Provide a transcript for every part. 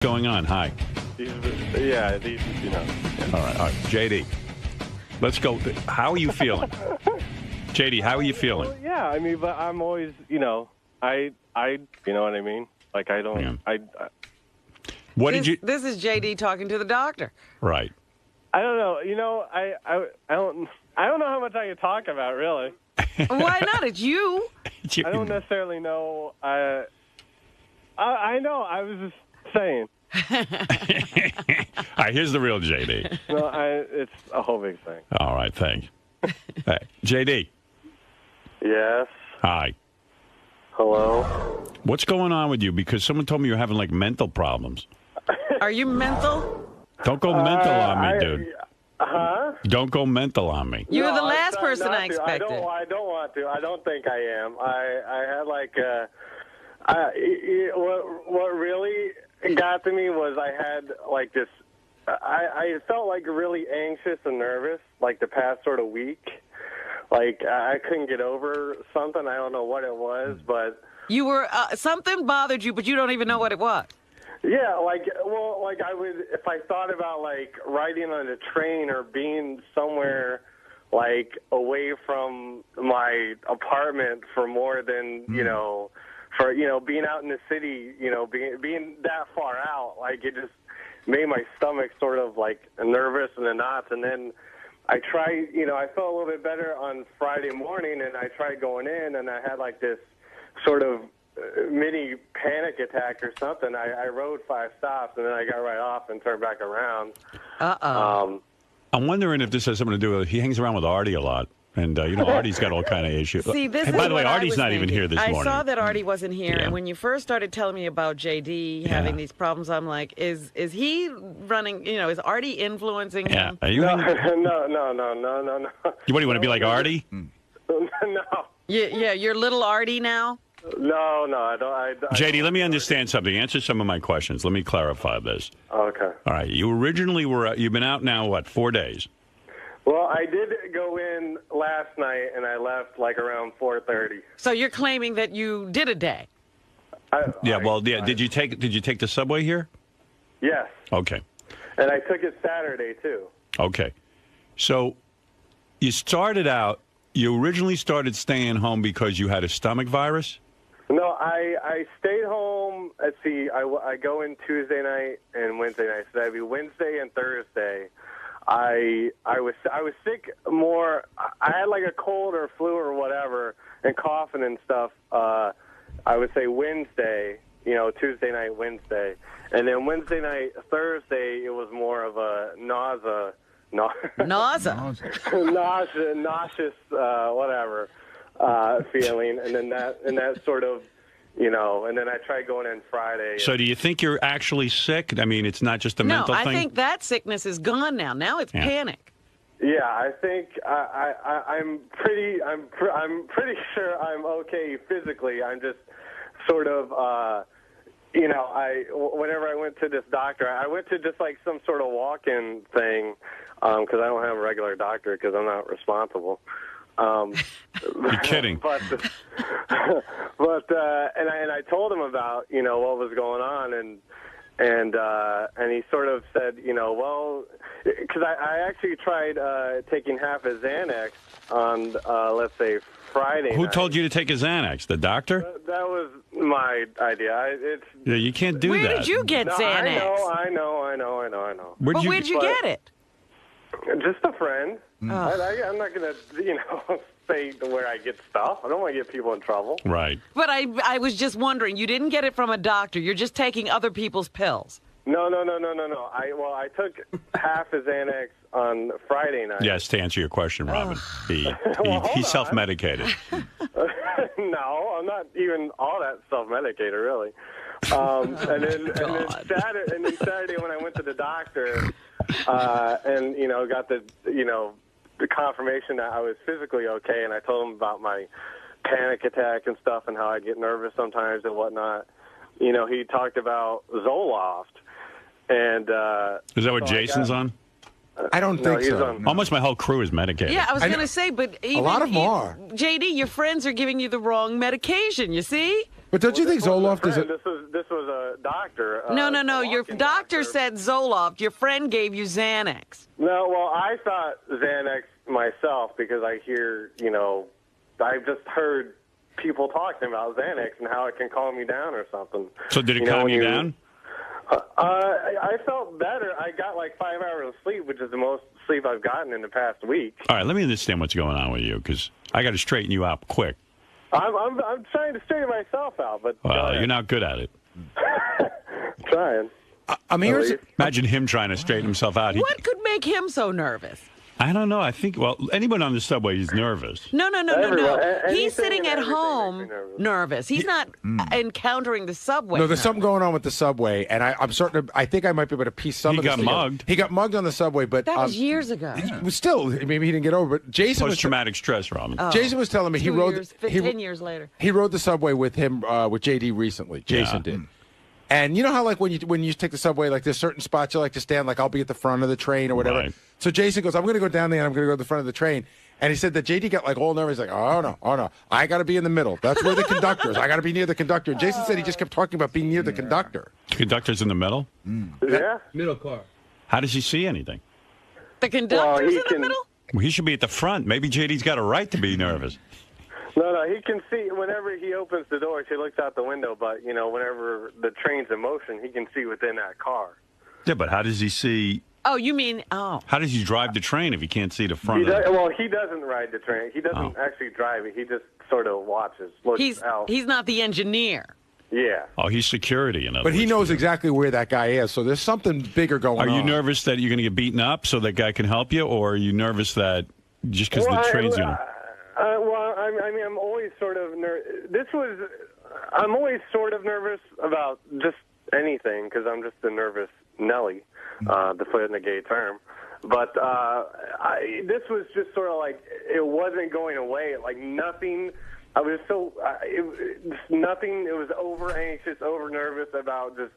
Going on? Hi. These, you know. All right. JD, let's go. How are you feeling? JD, how are you feeling? Well, yeah, I mean, but I'm always, you know what I mean? Like, I don't, Yeah. What did you? This is JD talking to the doctor. Right. I don't know. You know, I don't know how much I can talk about, really. Why not? It's you. I don't necessarily know. I know. I was just saying. All right, here's the real JD. No, it's a whole big thing. All right, thanks. Hey, JD. Yes. Hi. Hello. What's going on with you? Because someone told me you're having like mental problems. Are you mental? Don't go mental on me, dude. Huh? Don't go mental on me. You were the No, last not- person not I to. expected. I don't want to. I don't think I am. I had like what really got to me was I had like this. I felt like really anxious and nervous like the past sort of week. Like I couldn't get over something. I don't know what it was, but You were something bothered you, but you don't even know what it was. yeah, like I would if I thought about like riding on a train or being somewhere like away from my apartment for more than being out in the city, being that far out, like it just made my stomach sort of like nervous in the knots. And then I tried, I felt a little bit better on Friday morning, and I tried going in, and I had like this sort of mini panic attack or something. I rode 5 stops, and then I got right off and turned back around. I'm wondering if this has something to do with he hangs around with Artie a lot. And, Artie's got all kind of issues. See, this and is by the way, what I Artie's was not even thinking. here this morning. I saw that Artie wasn't here, Yeah. and when you first started telling me about JD having these problems, I'm like, is he running, is Artie influencing Yeah. him? Are you No, in- no. What do you want to be like Artie? No, Yeah, you're little Artie now? no, I don't. JD, let me understand something. Answer some of my questions. Let me clarify this. Okay. All right. You originally you've been out now, 4 days? Well, I did go in last night, and I left like around 4:30. So you're claiming that you did a day? Did you take the subway here? Yes, Okay. and I took it Saturday too. Okay. So you originally started staying home because you had a stomach virus? No, I stayed home. Let's see, I go in Tuesday night and Wednesday night. So that'd be Wednesday and Thursday. I was sick more. I had like a cold or flu or whatever, and coughing and stuff. I would say Wednesday, Tuesday night, Wednesday, and then Wednesday night, Thursday, it was more of a nausea, nauseous, whatever feeling, and then that sort of. And then I tried going in Friday. So do you think you're actually sick? I mean, it's not just a mental thing? No, I think that sickness is gone now. Now it's panic. Yeah, I think I'm pretty sure I'm okay physically. I'm just sort of, whenever I went to this doctor, I went to just like some sort of walk-in thing because I don't have a regular doctor because I'm not responsible. You're kidding. But I told him about what was going on, and he sort of said well, because I actually tried taking half a Xanax on let's say Friday. Who night. told you to take a Xanax? The doctor? That was my idea. Yeah, you can't do Where that. did you get Xanax? I know. Where'd you get it? Just a friend. I'm not going to, say where I get stuff. I don't want to get people in trouble. Right. But I was just wondering, you didn't get it from a doctor. You're just taking other people's pills. No. I took half a Xanax on Friday night. Yes, to answer your question, Robin. He self-medicated. No, I'm not even all that self-medicated, really. And then Saturday when I went to the doctor, and got the confirmation that I was physically okay, and I told him about my panic attack and stuff and how I get nervous sometimes and whatnot. He talked about Zoloft, and is that what Jason's on? I don't think so. Almost my whole crew is medicated. Yeah, I was going to say, but even lot of them are. JD, your friends are giving you the wrong medication, you see? But don't you think Zoloft is a... This was a doctor. No. Your walk-in doctor said Zoloft. Your friend gave you Xanax. No, well, I thought Xanax myself because I hear, I've just heard people talking about Xanax and how it can calm you down or something. So did it calm you down? I felt better. I got like 5 hours of sleep, which is the most sleep I've gotten in the past week. All right, let me understand what's going on with you, because I got to straighten you out quick. I'm trying to straighten myself out, but well, you're not good at it. Trying. I'm here. Imagine him trying to straighten himself out. What could make him so nervous? I don't know. I think, anyone on the subway is nervous. No. Everyone. He's sitting at Anything home nervous. He's not encountering the subway. No, there's something going on with the subway, and I'm starting to. I think I might be able to piece some of this. He got mugged. He got mugged on the subway, but that was years ago. Still, maybe he didn't get over. But Jason post-traumatic stress, Robin. Oh. Jason was telling me he rode 10 years later. He rode the subway with him with JD recently. Jason did. And you know how, like, when you take the subway, like, there's certain spots you like to stand, like, I'll be at the front of the train or whatever. Right. So Jason goes, I'm going to go down there and I'm going to go to the front of the train. And he said that JD got, like, all nervous. He's like, oh, no. I got to be in the middle. That's where the conductor is. I got to be near the conductor. And Jason said he just kept talking about being near the conductor. The conductor's in the middle? Yeah. Middle car. How does he see anything? The conductor's in the middle? Well, he should be at the front. Maybe JD's got a right to be nervous. No, he can see whenever he opens the doors, he looks out the window, but, whenever the train's in motion, he can see within that car. Yeah, but how does he see? Oh, you mean, How does he drive the train if he can't see the front Well, he doesn't ride the train. He doesn't actually drive it. He just sort of watches, looks out. He's not the engineer. Yeah. Oh, he's security, in other words. But he knows exactly where that guy is, so there's something bigger going on. Are you nervous that you're going to get beaten up so that guy can help you, or are you nervous that just because the train's going to... I'm always sort of I'm always sort of nervous about just anything because I'm just a nervous Nelly, to put it in a gay term. But this was just sort of like it wasn't going away. Like nothing. I was nothing. It was over anxious, over nervous about just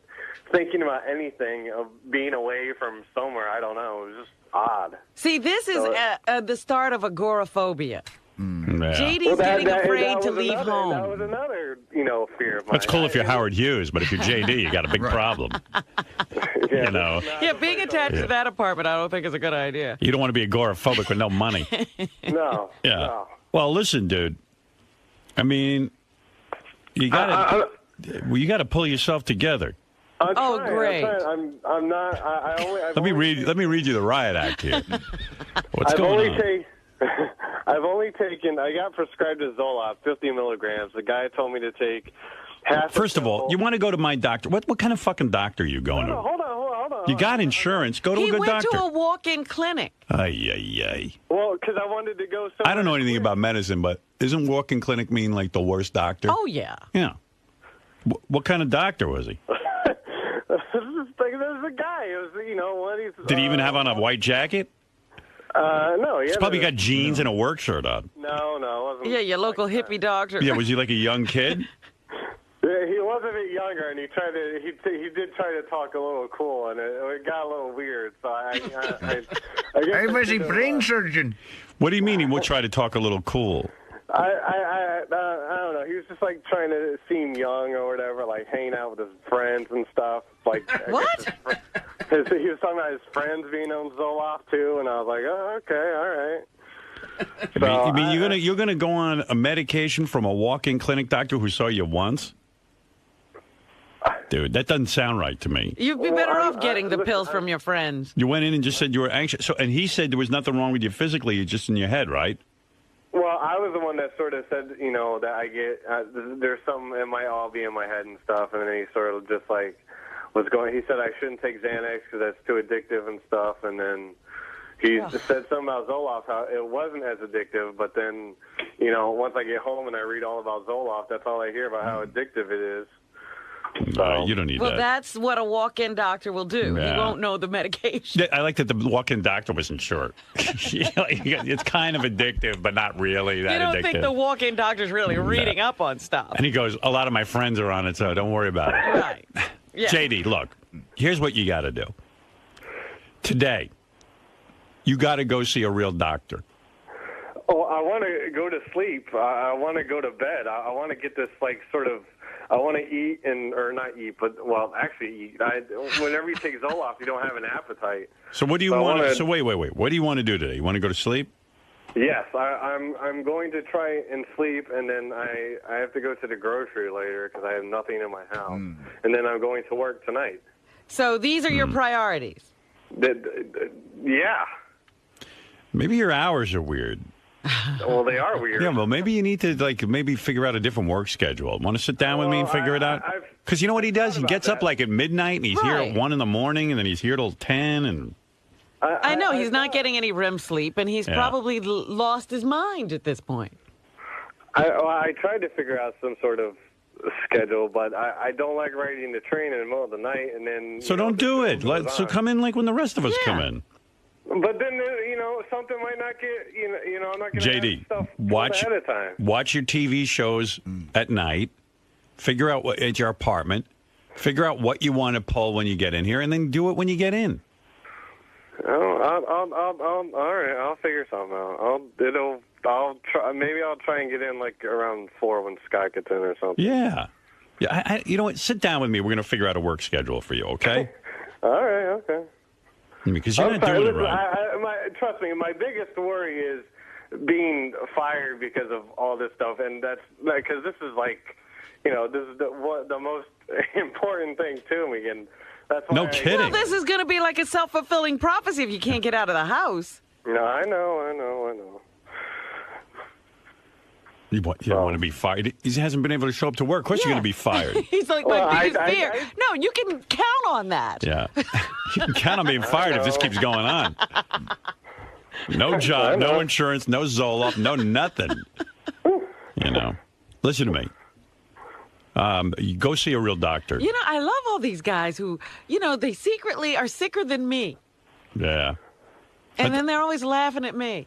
thinking about anything of being away from somewhere. I don't know. It was just odd. See, this is the start of agoraphobia. Yeah. JD's getting afraid to leave home. That was another, fear of mine. That's cool if you're Howard Hughes, but if you're JD, you got a big problem. Yeah, being attached to that apartment, I don't think is a good idea. You don't want to be agoraphobic with no money. No. Yeah. No. Well, listen, dude. I mean, you got to pull yourself together. Great. I'm not. Let me read you the riot act here. What's going on? I've only taken. I got prescribed a Zoloft, 50 milligrams. The guy told me to take half. First of all, you want to go to my doctor? What kind of fucking doctor are you going to? Hold on. You got insurance. Go to a good doctor. He went to a walk-in clinic. Ay. Well, because I wanted to go. I don't know anything about medicine, but isn't walk-in clinic mean like the worst doctor? Oh yeah. Yeah. What kind of doctor was he? There's a guy. It was, what he's. Did he even have on a white jacket? No, He's probably got jeans and a work shirt on. No, it wasn't. Yeah, your local hippie doctor. Yeah, was he like a young kid? Yeah, he was a bit younger, and he did try to talk a little cool, and it got a little weird. So I was a brain surgeon. What do you mean he would try to talk a little cool? I don't know. He was just like trying to seem young or whatever, like hanging out with his friends and stuff. Like what? He was talking about his friends being on Zoloft too, and I was like, oh, okay, all right. So, you're gonna go on a medication from a walk-in clinic doctor who saw you once? Dude, that doesn't sound right to me. You'd be better off getting the pills from your friends. You went in and just said you were anxious. And he said there was nothing wrong with you physically, it's just in your head, right? Well, I was the one that sort of said, that I get, there's something, it might all be in my head and stuff, and then he sort of just like he said I shouldn't take Xanax because that's too addictive and stuff, and then he said something about Zoloft, how it wasn't as addictive, but then, once I get home and I read all about Zoloft, that's all I hear about how addictive it is. So, you don't need that. Well, that's what a walk-in doctor will do. Yeah. He won't know the medication. I like that the walk-in doctor wasn't sure. It's kind of addictive, but not really that addictive. You don't think the walk-in doctor's really reading up on stuff. And he goes, a lot of my friends are on it, so don't worry about it. Right. Yeah. JD, look, here's what you got to do. Today, you got to go see a real doctor. Oh, I want to go to sleep. I want to go to bed. I want to get this, like, sort of... I want to eat or not eat, but actually eat. Whenever you take Zoloft, you don't have an appetite. So what do you want? So wait. What do you want to do today? You want to go to sleep? Yes, I'm going to try and sleep, and then I have to go to the grocery later because I have nothing in my house, and then I'm going to work tonight. So these are your priorities. Yeah. Maybe your hours are weird. Well, they are weird. Yeah, well, maybe you need to maybe figure out a different work schedule. Want to sit down with me and figure it out? Because you know what he does? He gets up like at midnight, and he's here at 1 in the morning, and then he's here till 10, and... I know he's not getting any REM sleep, and he's probably lost his mind at this point. I tried to figure out some sort of schedule, but I don't like riding the train in the middle of the night, and then... So don't do it. So come in like when the rest of us come in. But then, something might not get, I'm not going to JD, stuff watch ahead of time. Watch your TV shows at night. Figure out what at your apartment. Figure out what you want to pull when you get in here, and then do it when you get in. Oh, all right. I'll figure something out. I'll try. Maybe I'll try and get in like around 4 when Scott gets in or something. Yeah. You know what? Sit down with me. We're going to figure out a work schedule for you. Okay. All right. Okay. Because you're not doing it right. Trust me, my biggest worry is being fired because of all this stuff, and that's because this is this is the most important thing to me, and that's why. No kidding. Well, this is going to be like a self-fulfilling prophecy if you can't get out of the house. No, I know. You want to be fired? He hasn't been able to show up to work. Of course, you're going to be fired. He's like my biggest fear. No, you can count on that. Yeah, you can count on being fired if this keeps going on. No job, no insurance, no Zoloft, no nothing. Listen to me. You go see a real doctor. I love all these guys who, they secretly are sicker than me. Yeah. And then they're always laughing at me.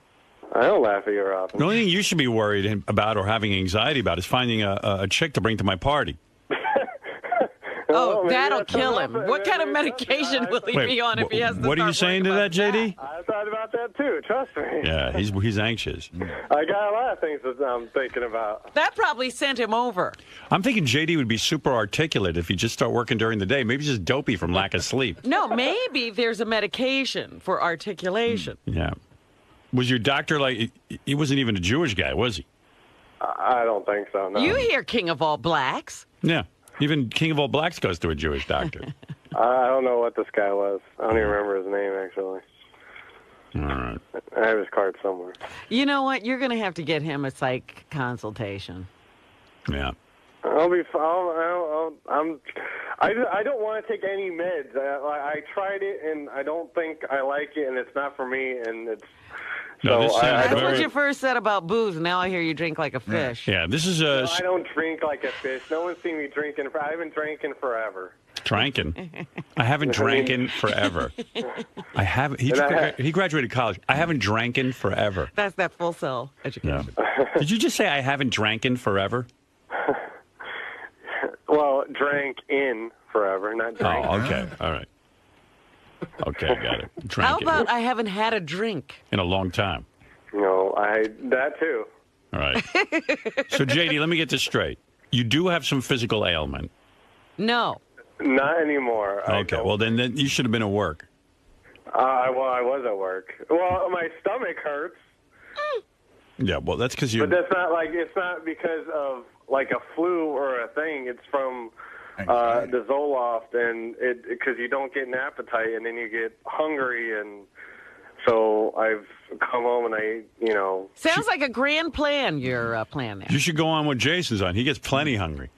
I don't laugh at your often. The only thing you should be worried about or having anxiety about is finding a chick to bring to my party. Oh, that'll kill him. What kind of medication will he be on if he has to What are you saying to that, JD? I thought about that, too. Trust me. Yeah, he's anxious. I got a lot of things that I'm thinking about. That probably sent him over. I'm thinking JD would be super articulate if he just start working during the day. Maybe he's just dopey from lack of sleep. No, maybe there's a medication for articulation. Yeah. Was your doctor he wasn't even a Jewish guy, was he? I don't think so, no. You hear King of All Blacks. Yeah. Even King of All Blacks goes to a Jewish doctor. I don't know what this guy was. I don't even remember his name, actually. All right. I have his card somewhere. You know what? You're going to have to get him a psych consultation. Yeah. I'll be. I don't want to take any meds. I tried it, and I don't think I like it, and it's not for me. And it's. No, so that's what you first said about booze. Now I hear you drink like a fish. Yeah, this is No, I don't drink like a fish. No one's seen me drinking. I haven't drank in forever. Drankin'. I haven't drankin' forever. I haven't. He graduated college. I haven't drankin' forever. That's that full cell education. Yeah. Did you just say I haven't drankin' forever? Well, drank in forever, not drank. Oh, okay. All right. Okay, got it. How about I haven't had a drink? In a long time. No, that too. All right. So, JD, let me get this straight. You do have some physical ailment. No. Not anymore. Okay, well, then you should have been at work. I was at work. Well, my stomach hurts. Yeah, well, that's because you... But that's not it's not because of like a flu or a thing. It's from the Zoloft, and because you don't get an appetite, and then you get hungry, and so I've come home and Sounds like a grand plan you're planning. You should go on what Jason's on. He gets plenty hungry.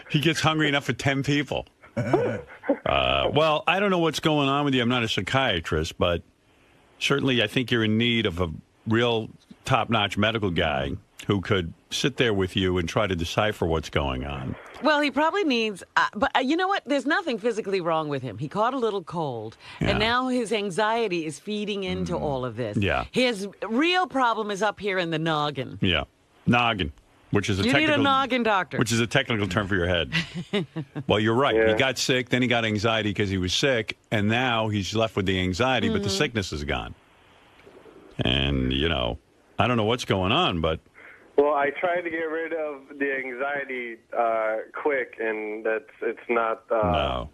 He gets hungry enough for 10 people. Well, I don't know what's going on with you. I'm not a psychiatrist, but certainly I think you're in need of a real top-notch medical guy who could sit there with you and try to decipher what's going on. Well, he probably needs, but you know what? There's nothing physically wrong with him. He caught a little cold, and now his anxiety is feeding into all of this. Yeah. His real problem is up here in the noggin. Yeah, noggin, which is a You need a noggin doctor. Which is a technical term for your head. Well, you're right. Yeah. He got sick, then he got anxiety because he was sick, and now he's left with the anxiety, but the sickness is gone. And, I don't know what's going on, but Well, I tried to get rid of the anxiety quick, and it's not. No.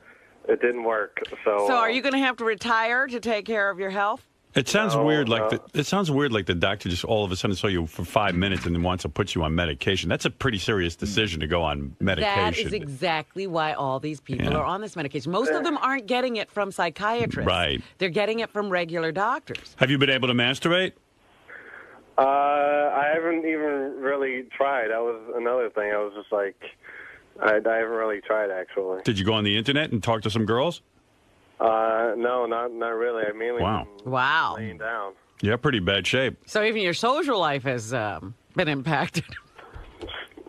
It didn't work. So are you going to have to retire to take care of your health? It sounds weird. No. It sounds weird. Like the doctor just all of a sudden saw you for 5 minutes and then wants to put you on medication. That's a pretty serious decision to go on medication. That is exactly why all these people are on this medication. Most of them aren't getting it from psychiatrists. Right. They're getting it from regular doctors. Have you been able to masturbate? I haven't even really tried. That was another thing. I was just like, I haven't really tried, actually. Did you go on the internet and talk to some girls? No, not really. I mainly Wow. laying down. Yeah, pretty bad shape. So even your social life has been impacted.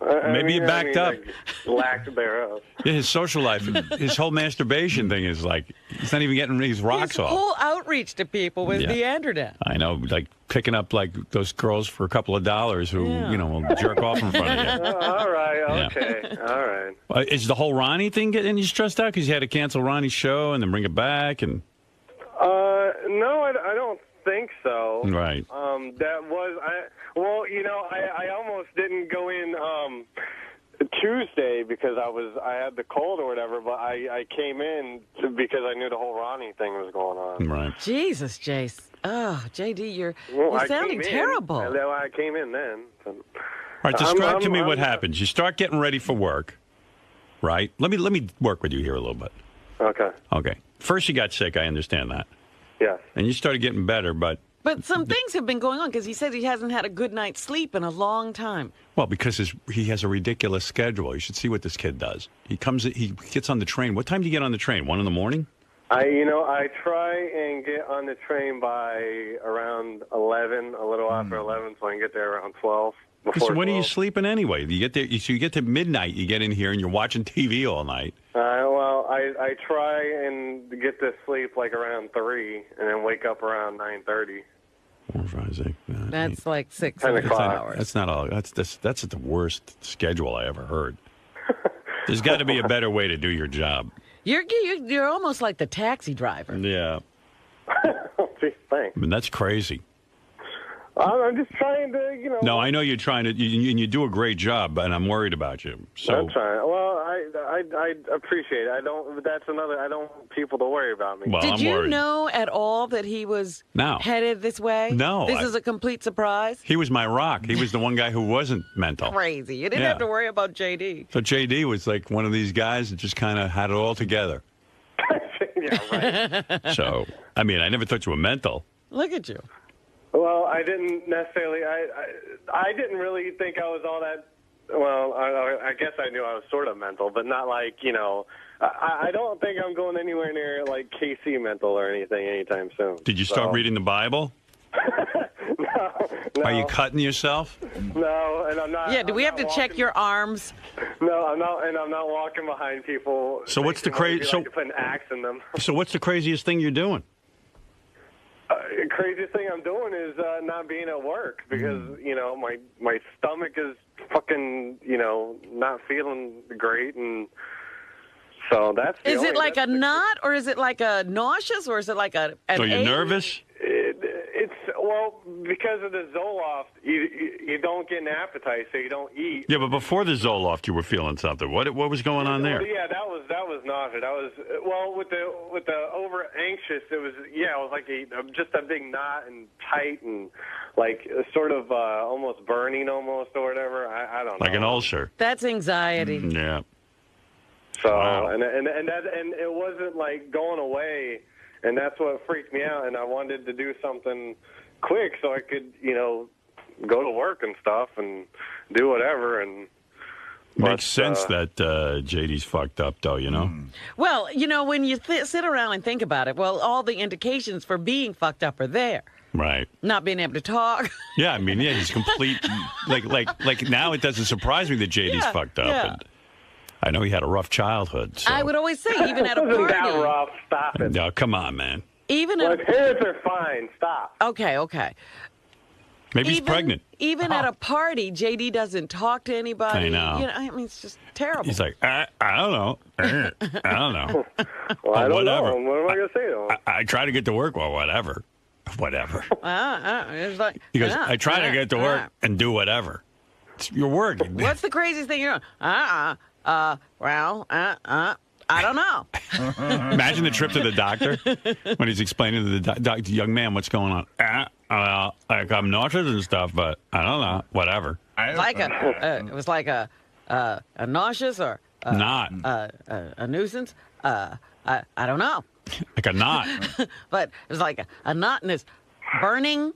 Maybe you backed up. Like, lack thereof. Yeah, his social life, his whole masturbation thing is like, he's not even getting his rocks His off. whole outreach to people was the internet. I know, like picking up like those girls for a couple of dollars who, will jerk off in front of you. All right, okay, all right. Is the whole Ronnie thing getting you stressed out because you had to cancel Ronnie's show and then bring it back? And No, I don't think so. right. That was I almost didn't go in Tuesday because I had the cold or whatever, but I came in because I knew the whole Ronnie thing was going on. Right. Jesus, Jace. Oh, JD, you're I sounding came terrible. I came in then. All right, describe to me what happens. You start getting ready for work, right? Let me work with you here a little bit. Okay. Okay. First, you got sick. I understand that. Yes. And you started getting better, but Some things have been going on because he says he hasn't had a good night's sleep in a long time. well, because he has a ridiculous schedule. You should see what this kid does. He gets on the train. What time do you get on the train? 1 a.m? I try and get on the train by around 11, a little after 11, so I can get there around 12. So when are you sleeping anyway? You get there. So you get to midnight. You get in here and you're watching TV all night. Well, I try and get to sleep like around 3, and then wake up around 9:30. 4, 5, 6, 9, That's 8. like 6 10 or 8 o'clock. hours. That's not all. That's the worst schedule I ever heard. There's got to be a better way to do your job. You're almost like the taxi driver. Yeah. Gee, thanks. I mean, that's crazy. I'm just trying to, No, I know you're trying to, and you do a great job, and I'm worried about you. So I'm trying. Well, I appreciate it. I don't want people to worry about me. Well, Did I'm you worried. know at all that he was No. headed this way? No, This is a complete surprise? He was my rock. He was the one guy who wasn't mental. Crazy. You didn't Yeah. have to worry about JD. So JD was like one of these guys that just kind of had it all together. Yeah, right. So, I mean, I never thought you were mental. Look at you. Well, I didn't necessarily. I didn't really think I was all that. Well, I guess I knew I was sort of mental, but not like I don't think I'm going anywhere near like KC mental or anything anytime soon. Did you start reading the Bible? No, Are you cutting yourself? no, and I'm not. Yeah, do we have to check your arms? No, I'm not, and I'm not walking behind people. So what's the thinking, crazy? like, to put an axe in them. So what's the craziest thing you're doing? Craziest thing I'm doing is not being at work because my stomach is fucking not feeling great, and so that's. Is it like a knot, or is it like a nauseous, or is it like an So you're ache? nervous? Well, because of the Zoloft, you don't get an appetite, so you don't eat. Yeah, but before the Zoloft, you were feeling something. What was going on there? Well, yeah, that was nausea. That was with the over anxious. It was like just a big knot and tight and like sort of almost burning almost or whatever. I don't know. Like an ulcer. That's anxiety. Yeah. So Wow. and it wasn't like going away, and that's what freaked me out. And I wanted to do something quick so I could go to work and stuff and do whatever. And Makes sense that JD's fucked up, though, you know? Well, when you sit around and think about it, well, all the indications for being fucked up are there. Right. Not being able to talk. Yeah, I mean, he's complete. like now it doesn't surprise me that JD's fucked up. yeah. And I know he had a rough childhood. So. I would always say, even at a Isn't party. that rough? Stop it. No, come on, man. Even My at parents are fine. Stop. okay. Maybe he's pregnant. Even at a party, JD doesn't talk to anybody. I know. I mean, it's just terrible. He's like, I don't know. I don't know. Well, I don't whatever. know. What am I going to say to him? I try to get to work. Well, whatever. Whatever. It's like, He goes, I try to get to work and do whatever. You're working. What's the craziest thing you're doing? I don't know. Imagine the trip to the doctor when he's explaining to the young man what's going on. Like I'm nauseous and stuff, but I don't know. Whatever. It was like a nauseous or Knot. A nuisance. I don't know. Like a knot. But it was like a knot and it's burning.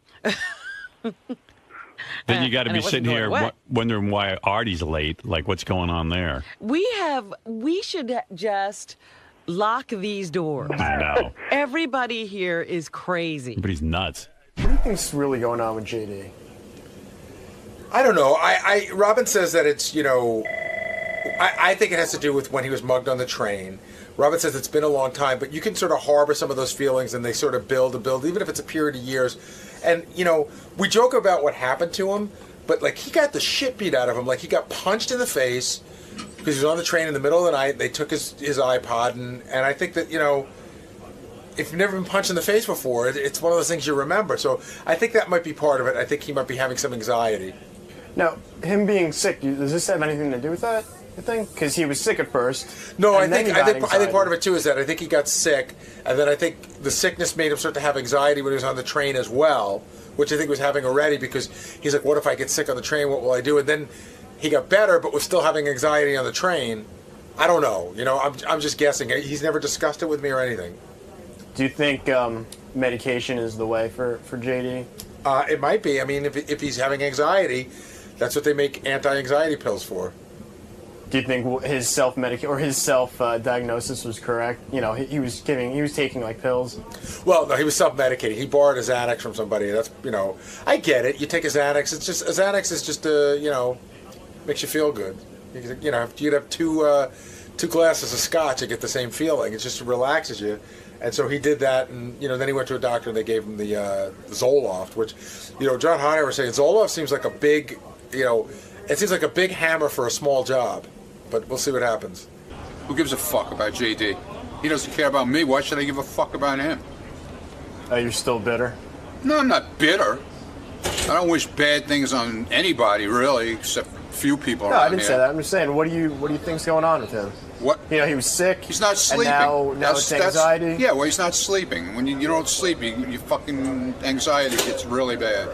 Then you got to and be it wasn't sitting going here away. wondering why Artie's late. Like, what's going on there? We should just lock these doors. I know. Everybody here is crazy. But he's nuts. What do you think's really going on with JD? I don't know. Robin says that it's, I think it has to do with when he was mugged on the train. Robin says it's been a long time, but you can sort of harbor some of those feelings and they sort of build, even if it's a period of years. And, we joke about what happened to him, but, like, he got the shit beat out of him. Like, he got punched in the face because he was on the train in the middle of the night. They took his iPod, and I think that, if you've never been punched in the face before, it's one of those things you remember. So I think that might be part of it. I think he might be having some anxiety. Now, him being sick, does this have anything to do with that, you think? Because he was sick at first. No, I think part of it, too, is that I think he got sick, and then I think the sickness made him start to have anxiety when he was on the train as well, which I think he was having already because he's like, what if I get sick on the train? What will I do? And then he got better, but was still having anxiety on the train. I don't know. I'm just guessing. He's never discussed it with me or anything. Do you think medication is the way for JD? It might be. I mean, if he's having anxiety, that's what they make anti-anxiety pills for. Do you think his self-diagnosis was correct? He was taking like pills. Well, no, he was self-medicating. He borrowed a Xanax from somebody. That's I get it. You take a Xanax. It's just a Xanax is just makes you feel good. You'd have two glasses of scotch and get the same feeling. It just relaxes you. And so he did that, and then he went to a doctor and they gave him the Zoloft, which John Hunter was saying Zoloft seems like a big it seems like a big hammer for a small job. But we'll see what happens. Who gives a fuck about JD? He doesn't care about me. Why should I give a fuck about him? You're still bitter? No, I'm not bitter. I don't wish bad things on anybody, really, except a few people. No, I didn't say that. I'm just saying, what do you think's going on with him? What? He was sick. He's not sleeping. And now it's anxiety. Yeah, well, he's not sleeping. When you don't sleep, your fucking anxiety gets really bad.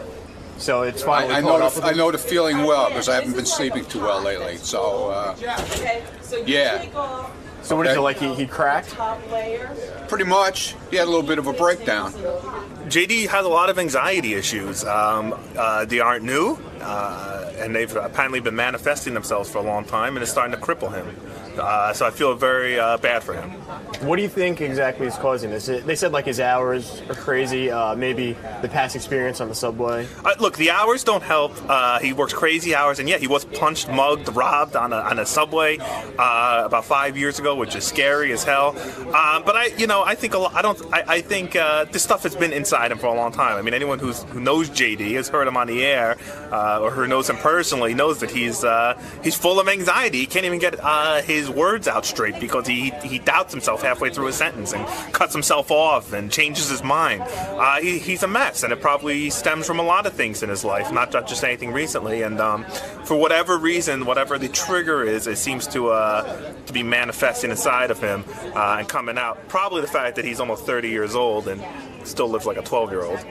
So it's finally I know the feeling well because I haven't been sleeping too well lately. So, yeah. So what is it, like he cracked? Pretty much. He had a little bit of a breakdown. JD has a lot of anxiety issues. They aren't new, and they've apparently been manifesting themselves for a long time, and it's starting to cripple him. So I feel very bad for him. What do you think exactly is causing this? They said like his hours are crazy, maybe the past experience on the subway. Look, the hours don't help. He works crazy hours, and yeah, he was punched, mugged, robbed on a subway about 5 years ago, which is scary as hell. But I think this stuff has been inside him for a long time. I mean, anyone who knows JD, has heard him on the air, or who knows him personally, knows that he's full of anxiety. He can't even get his words out straight because he doubts himself halfway through a sentence and cuts himself off and changes his mind. He's a mess, and it probably stems from a lot of things in his life, not just anything recently. And for whatever reason, whatever the trigger is, it seems to be manifesting inside of him and coming out. Probably the fact that he's almost 30 years old and still lives like a 12-year-old.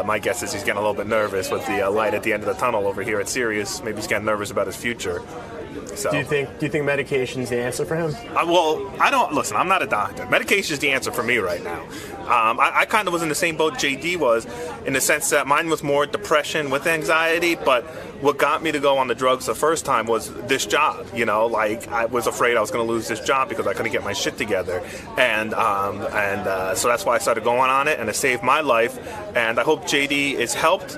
My guess is he's getting a little bit nervous with the light at the end of the tunnel over here at Sirius. Maybe he's getting nervous about his future. So. Do you think medication's the answer for him? Listen, I'm not a doctor. Medication is the answer for me right now. I kind of was in the same boat JD was, in the sense that mine was more depression with anxiety, but what got me to go on the drugs the first time was this job. I was afraid I was going to lose this job because I couldn't get my shit together, and so that's why I started going on it, and it saved my life, and I hope JD is helped.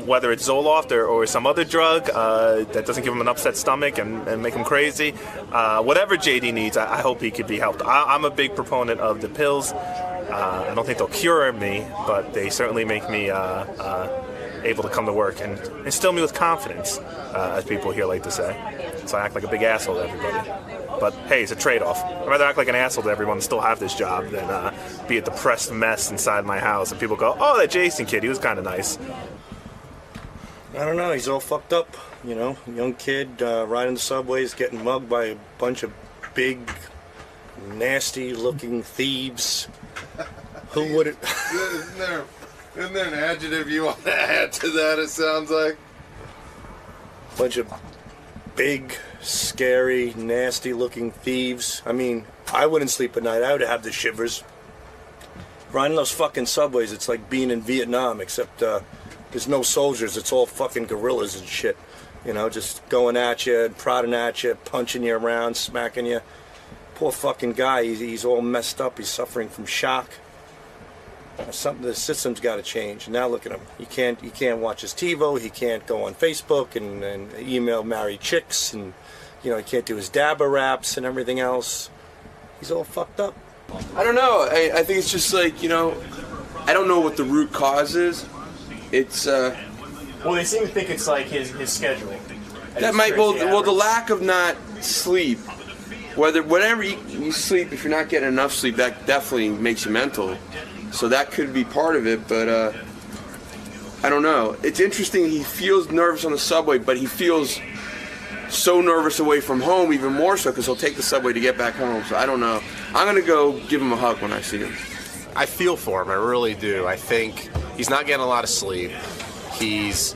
Whether it's Zoloft or some other drug that doesn't give him an upset stomach and make him crazy. Whatever JD needs, I hope he could be helped. I'm a big proponent of the pills. I don't think they'll cure me, but they certainly make me able to come to work and instill me with confidence, as people here like to say. So I act like a big asshole to everybody. But hey, it's a trade-off. I'd rather act like an asshole to everyone and still have this job than be a depressed mess inside my house and people go, oh, that Jason kid, he was kind of nice. I don't know. He's all fucked up. You know, young kid riding the subways, getting mugged by a bunch of big, nasty-looking thieves. Who would it? Isn't there an adjective you want to add to that? It sounds like bunch of big, scary, nasty-looking thieves. I mean, I wouldn't sleep at night. I would have the shivers. Riding those fucking subways, it's like being in Vietnam, except there's no soldiers. It's all fucking guerrillas and shit. You know, just going at you, and prodding at you, punching you around, smacking you. Poor fucking guy. He's all messed up. He's suffering from shock. Something, the system's got to change. Now look at him. He can't watch his TiVo. He can't go on Facebook and email married chicks, and you know, he can't do his dabba raps and everything else. He's all fucked up. I don't know. I think it's just like, you know, I don't know what the root cause is. It's Well, they seem to think it's like his schedule. That might the lack of not sleep. Whenever you sleep, if you're not getting enough sleep, that definitely makes you mental. So that could be part of it, but I don't know. It's interesting. He feels nervous on the subway, but he feels so nervous away from home, even more so, because he'll take the subway to get back home. So I don't know. I'm gonna go give him a hug when I see him. I feel for him. I really do. I think he's not getting a lot of sleep. He's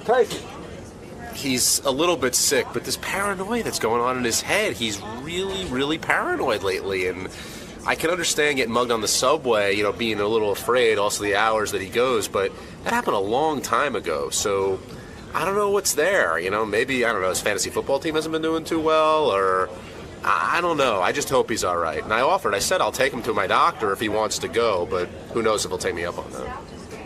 a little bit sick, but this paranoia that's going on in his head, he's really, really paranoid lately, and I can understand getting mugged on the subway, you know, being a little afraid, also the hours that he goes, but that happened a long time ago, so I don't know what's there, you know, maybe, I don't know, his fantasy football team hasn't been doing too well, or I don't know, I just hope he's all right. And I said I'll take him to my doctor if he wants to go, but who knows if he'll take me up on that.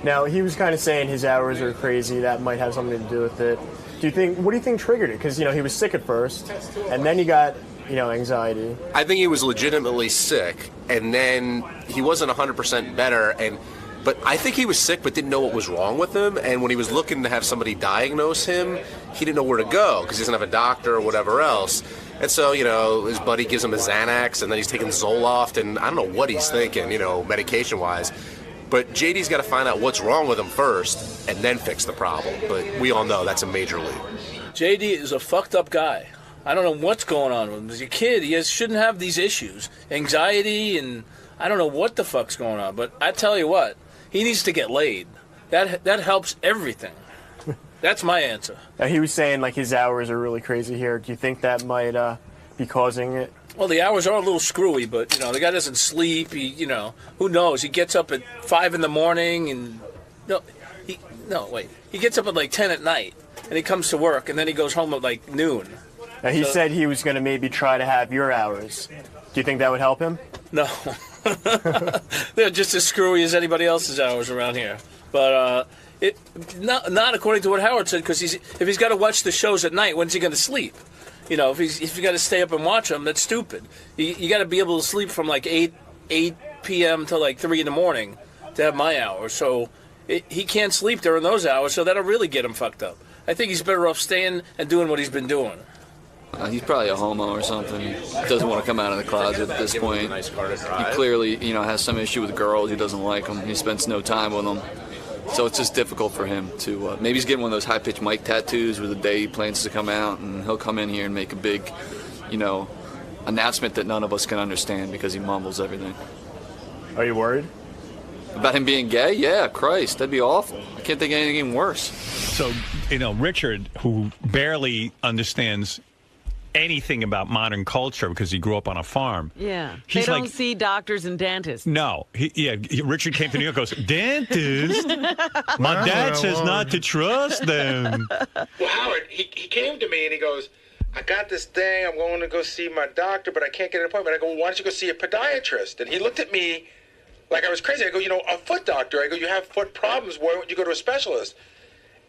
Now, he was kind of saying his hours are crazy, that might have something to do with it. What do you think triggered it? Because, you know, he was sick at first, and then he got, you know, anxiety. I think he was legitimately sick, and then he wasn't 100% better, but I think he was sick but didn't know what was wrong with him, and when he was looking to have somebody diagnose him, he didn't know where to go because he doesn't have a doctor or whatever else. And so, you know, his buddy gives him a Xanax, and then he's taking Zoloft, and I don't know what he's thinking, you know, medication-wise. But JD's got to find out what's wrong with him first and then fix the problem. But we all know that's a major league. JD is a fucked up guy. I don't know what's going on with him. As a kid, he shouldn't have these issues. Anxiety, and I don't know what the fuck's going on. But I tell you what, he needs to get laid. That helps everything. That's my answer. He was saying, like, his hours are really crazy here. Do you think that might be causing it? Well, the hours are a little screwy, but, you know, the guy doesn't sleep. He, you know, who knows? He gets up at 5 in the morning and... He gets up at, like, 10 at night, and he comes to work, and then he goes home at, like, noon. Now, he said he was going to maybe try to have your hours. Do you think that would help him? No. They're just as screwy as anybody else's hours around here. But not according to what Howard said, because if he's got to watch the shows at night, when's he going to sleep? You know, if you got to stay up and watch them, that's stupid. You got to be able to sleep from like 8 p.m. to like 3 in the morning to have my hours. So he can't sleep during those hours, so that'll really get him fucked up. I think he's better off staying and doing what he's been doing. He's probably a homo or something. He doesn't want to come out of the closet at this point. He clearly, you know, has some issue with girls. He doesn't like them. He spends no time with them. So it's just difficult for him to, maybe he's getting one of those high-pitched mic tattoos where the day he plans to come out and he'll come in here and make a big, you know, announcement that none of us can understand because he mumbles everything. Are you worried? About him being gay? Yeah, Christ, that'd be awful. I can't think of anything worse. So, you know, Richard, who barely understands anything about modern culture because he grew up on a farm. Yeah. He's they don't like, see doctors and dentists. No. Richard came to New York and goes, dentist? My dad says not to trust them. Well, Howard, he came to me and he goes, I got this thing. I'm going to go see my doctor, but I can't get an appointment. I go, why don't you go see a podiatrist? And he looked at me like I was crazy. I go, you know, a foot doctor. I go, you have foot problems. Why don't you go to a specialist?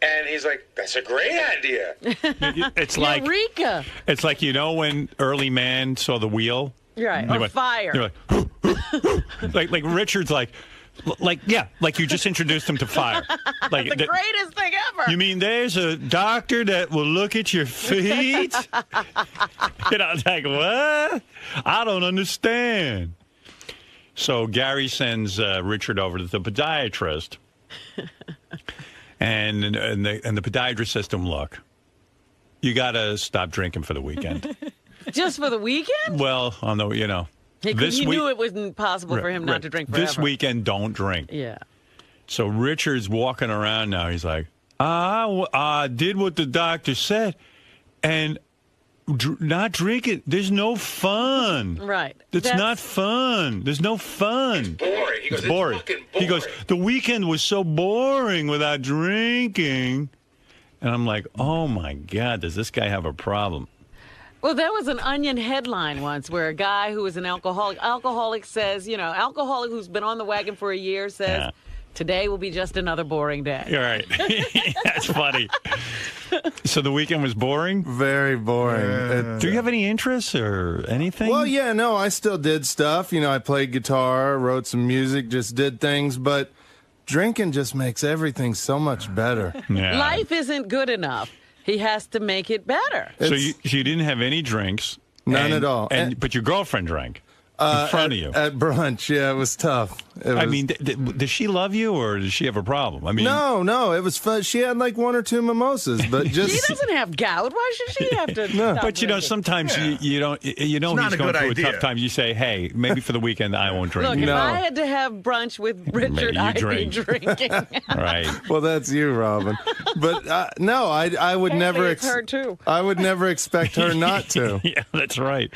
And he's like, that's a great idea. It's like Eureka. It's like, you know, when Early Man saw the wheel? Right. Or went, fire. Like Richard's like you just introduced him to fire. Like the greatest thing ever. You mean there's a doctor that will look at your feet? You know, it's like, what? I don't understand. So Gary sends Richard over to the podiatrist. And the podiatrist says to him, look, you got to stop drinking for the weekend. Just for the weekend? Well, I know, you know. He knew it wasn't possible for him not to drink forever. This weekend, don't drink. Yeah. So Richard's walking around now. He's like, I did what the doctor said. And not drinking, there's no fun. Right. It's not fun. There's no fun. It's boring. He goes, it's boring. It's fucking boring. He goes, the weekend was so boring without drinking. And I'm like, oh, my God, does this guy have a problem? Well, there was an Onion headline once where a guy who was an alcoholic says, alcoholic who's been on the wagon for a year says, today will be just another boring day. You're right. That's funny. So the weekend was boring? Very boring. Do you have any interests or anything? Well, yeah, no, I still did stuff. I played guitar, wrote some music, just did things, but drinking just makes everything so much better. Yeah. Life isn't good enough. He has to make it better. So you didn't have any drinks? None at all. But your girlfriend drank? In front of you. At brunch, yeah, it was tough. Does she love you or does she have a problem? No, it was fun. She had like one or two mimosas, but just she doesn't have gout. Why should she have to? No. Stop But drinking? sometimes you don't. He's going through a tough time. You say, hey, maybe for the weekend I won't drink. Look, if I had to have brunch with Richard, I'd be drinking. Right. Well, that's you, Robin. But no, I would never. It's her too. I would never expect her not to. Yeah, that's right.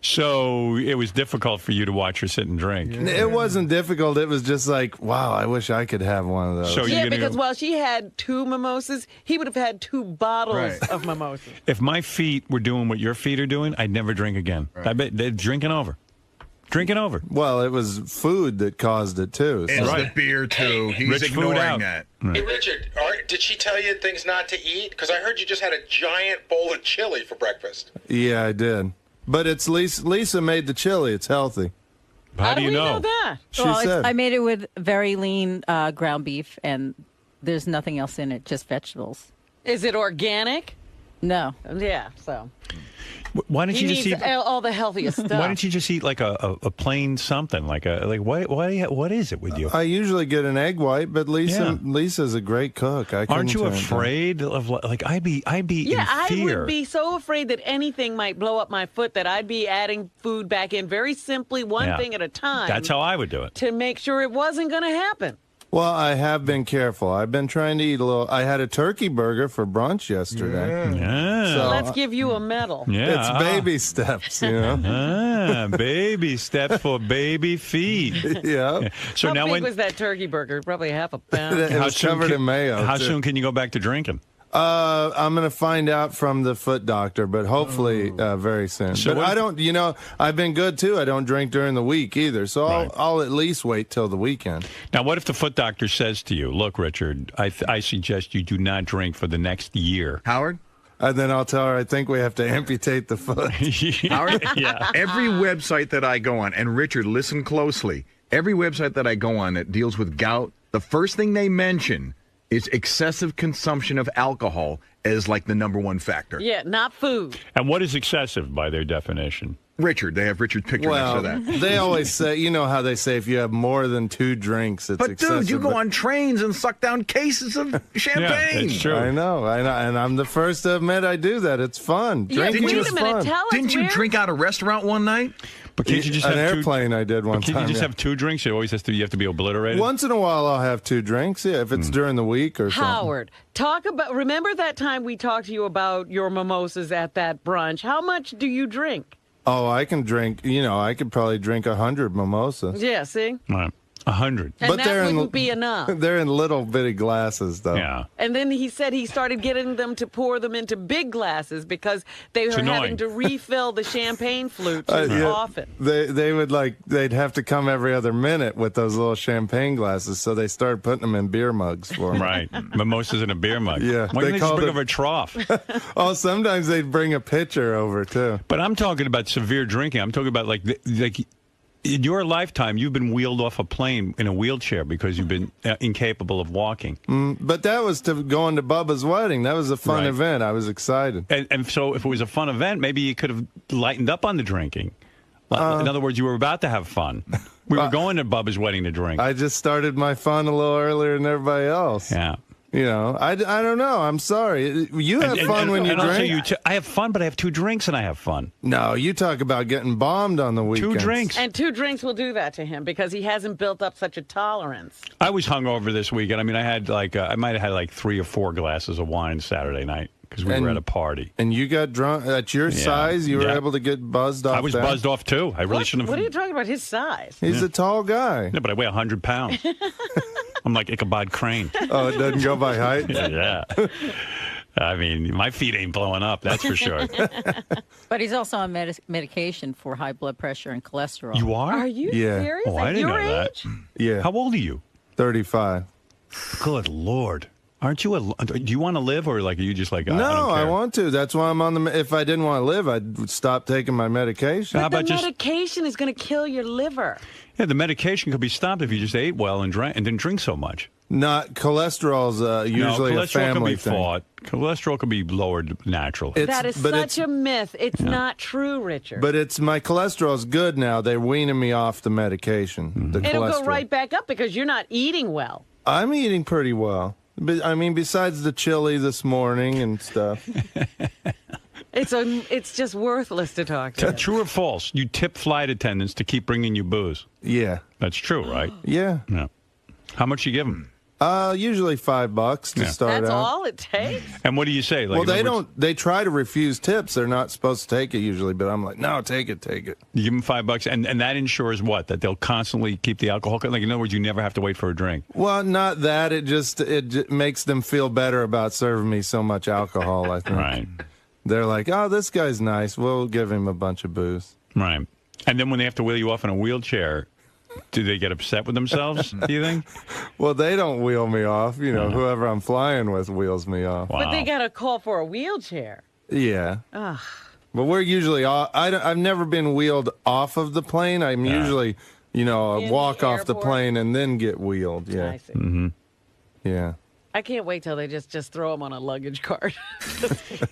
So it was difficult for you to watch her sit and drink. Yeah. It wasn't difficult. It was just like, wow, I wish I could have one of those. So because while she had 2 mimosas, he would have had 2 bottles of mimosas. If my feet were doing what your feet are doing, I'd never drink again. I bet they're drinking over. Drinking over. Well, it was food that caused it, too. It's the beer, too. He's Rich food out. ignoring that. Hey, Richard, did she tell you things not to eat? Because I heard you just had a giant bowl of chili for breakfast. Yeah, I did. But it's Lisa made the chili. It's healthy. How do you we know that? She said. I made it with very lean ground beef, and there's nothing else in it, just vegetables. Is it organic? No. Yeah, so. Why don't He you just needs eat all the healthiest stuff. Why don't you just eat like a plain something what is it with you? I usually get an egg white, but Lisa's a great cook. Aren't you afraid of I'd be in I fear. would be so afraid that anything might blow up my foot that I'd be adding food back in very simply, one thing at a time. That's how I would do it. To make sure it wasn't going to happen. Well, I have been careful. I've been trying to eat a little. I had a turkey burger for brunch yesterday. Yeah. So let's give you a medal. Yeah. It's baby steps, baby steps for baby feet. Yeah. So How now big was that turkey burger? Probably half a pound. It was covered in mayo. How too. soon can you go back to drinking? I'm going to find out from the foot doctor, but hopefully very soon. So but I don't, I've been good too. I don't drink during the week either, so I'll at least wait till the weekend. Now, what if the foot doctor says to you, look, Richard, I suggest you do not drink for the next year? Howard? And then I'll tell her I think we have to amputate the foot. Howard? Yeah. Every website that I go on, and Richard, listen closely, every website that I go on that deals with gout, the first thing they mention is excessive consumption of alcohol as like the #1 factor. Yeah, not food. And what is excessive by their definition? Richard, they have Richard's picture next to that. They always say, you know how they say if you have more than 2 drinks, it's But excessive. dude, you go on trains and suck down cases of champagne. it's true. I know, and I'm the first to admit I do that. It's fun. Yeah, Drinking wait is a minute. fun. Tell us Didn't you where- drink out a restaurant one night? But can't you just An have airplane I did one Can't time. you just yeah. have 2 drinks? It always you have to be obliterated? Once in a while I'll have 2 drinks, if it's during the week or something. Howard, remember that time we talked to you about your mimosas at that brunch? How much do you drink? Oh, I can drink, I could probably drink 100 mimosas. Yeah, see? Right. 100. And that wouldn't be enough. They're in little bitty glasses, though. Yeah. And then he said he started getting them to pour them into big glasses because they were having to refill the champagne flute too often. They'd have to come every other minute with those little champagne glasses, so they started putting them in beer mugs for them. Right. Mimosas in a beer mug. Yeah. Why don't they just bring over a trough? Oh, sometimes they'd bring a pitcher over, too. But I'm talking about severe drinking. I'm talking about like in your lifetime, you've been wheeled off a plane in a wheelchair because you've been incapable of walking. But that was going to Bubba's wedding. That was a fun event. I was excited. And so if it was a fun event, maybe you could have lightened up on the drinking. In other words, you were about to have fun. We were going to Bubba's wedding to drink. I just started my fun a little earlier than everybody else. Yeah. You know, I don't know. I'm sorry. You have fun when you drink. I have fun, but I have 2 drinks and I have fun. No, you talk about getting bombed on the weekends. 2 drinks. And 2 drinks will do that to him because he hasn't built up such a tolerance. I was hungover this weekend. I mean, I had I might have had like 3 or 4 glasses of wine Saturday night because we were at a party. And you got drunk at your size. You were able to get buzzed off. I was buzzed off too. I really shouldn't have. What are you talking about? His size? He's a tall guy. Yeah, but I weigh 100 pounds. I'm like Ichabod Crane. Oh, it doesn't go by height? Yeah. I mean, my feet ain't blowing up, that's for sure. But he's also on medication for high blood pressure and cholesterol. You are? Are you serious? Oh, I At didn't your know age? that. Yeah. How old are you? 35. Good Lord. Aren't you do you want to live, or like are you just like No, I don't care? I want to. That's why I'm on the. If I didn't want to live, I'd stop taking my medication. But the medication is going to kill your liver. Yeah, the medication could be stopped if you just ate well and drank and didn't drink so much. Not cholesterol's usually no, a family thing. Cholesterol can be lowered naturally. That is such a myth. It's not true, Richard. But my cholesterol's good now. They're weaning me off the medication. The It'll cholesterol. go right back up because you're not eating well. I'm eating pretty well. But I mean, besides the chili this morning and stuff. It's just worthless to talk to. True or false? You tip flight attendants to keep bringing you booze. Yeah. That's true, right? Yeah. Yeah. How much you give them? Usually $5 to start out. That's all it takes? And what do you say? Well, they try to refuse tips. They're not supposed to take it usually, but I'm like, no, take it. You give them $5, and that ensures what? That they'll constantly keep the alcohol. Like, in other words, you never have to wait for a drink. Well, not that. It just makes them feel better about serving me so much alcohol, I think. Right. They're like, oh, this guy's nice. We'll give him a bunch of booze. Right. And then when they have to wheel you off in a wheelchair, do they get upset with themselves, do you think? Well, they don't wheel me off. You know, whoever I'm flying with wheels me off. But they got to call for a wheelchair. Yeah. Ugh. But we're usually, I've never been wheeled off of the plane. I'm usually, walk off the plane and then get wheeled. Yeah. I see. Mm-hmm. Yeah. I can't wait till they just throw them on a luggage cart.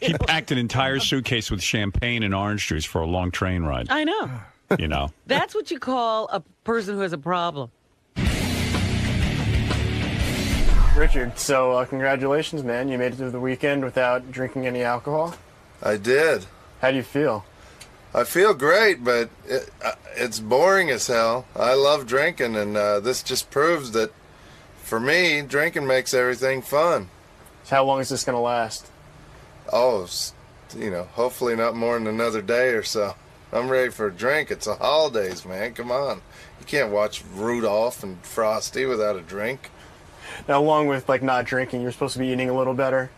He packed an entire suitcase with champagne and orange juice for a long train ride. I know. You know. That's what you call a person who has a problem. Richard, so congratulations, man. You made it through the weekend without drinking any alcohol. I did. How do you feel? I feel great, but it's boring as hell. I love drinking, and this just proves that, for me, drinking makes everything fun. So how long is this going to last? Oh, hopefully not more than another day or so. I'm ready for a drink. It's the holidays, man. Come on. You can't watch Rudolph and Frosty without a drink. Now, along with, not drinking, you're supposed to be eating a little better?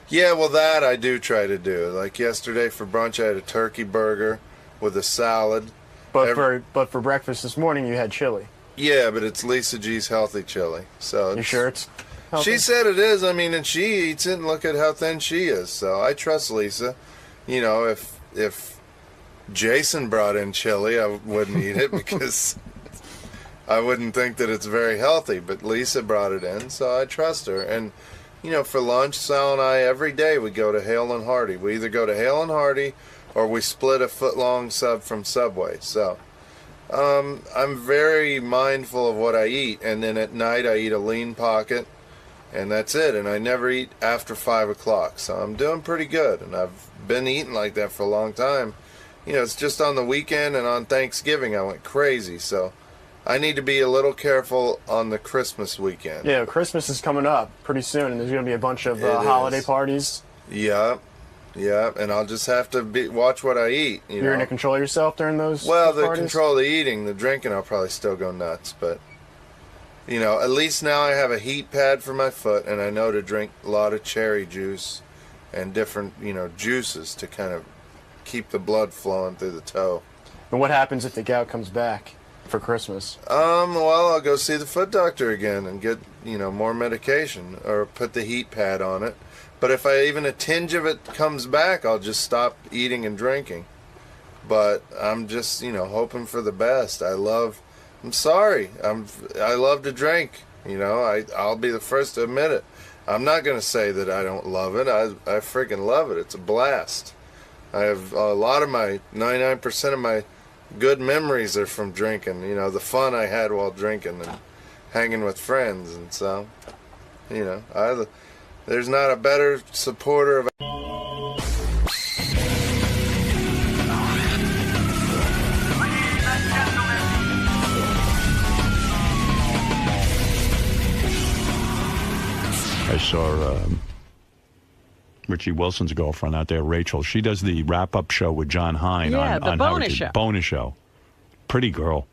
Yeah, well, that I do try to do. Like yesterday for brunch, I had a turkey burger with a salad. But for breakfast this morning, you had chili. Yeah, but it's Lisa G's healthy chili. So you sure it's healthy? She said it is. I mean, and she eats it, and look at how thin she is. So I trust Lisa. If Jason brought in chili, I wouldn't eat it because I wouldn't think that it's very healthy. But Lisa brought it in, so I trust her. And, for lunch, Sal and I, every day we go to Hale and Hearty. We either go to Hale and Hearty or we split a foot-long sub from Subway. So I'm very mindful of what I eat. And then at night I eat a lean pocket, and that's it. And I never eat after 5 o'clock. So I'm doing pretty good. And I've been eating like that for a long time. It's just on the weekend and on Thanksgiving I went crazy, so I need to be a little careful on the Christmas weekend. Yeah, Christmas is coming up pretty soon, and there's going to be a bunch of holiday parties. Yeah, and I'll just have to watch what I eat. You're going to control yourself during those the parties? Control the eating, the drinking, I'll probably still go nuts, but, at least now I have a heat pad for my foot, and I know to drink a lot of cherry juice and different, juices to kind of keep the blood flowing through the toe. And what happens if the gout comes back for Christmas? Well, I'll go see the foot doctor again and get, more medication or put the heat pad on it. But if even a tinge of it comes back, I'll just stop eating and drinking. But I'm just, hoping for the best. I love to drink. I'll be the first to admit it. I'm not going to say that I don't love it. I freaking love it. It's a blast. I have a lot of 99% of my good memories are from drinking. The fun I had while drinking and hanging with friends, and so You know, there's not a better supporter of. I saw Richie Wilson's girlfriend out there, Rachel. She does the wrap-up show with John Hine on the bonus Howard, show. Bonus show. Pretty girl.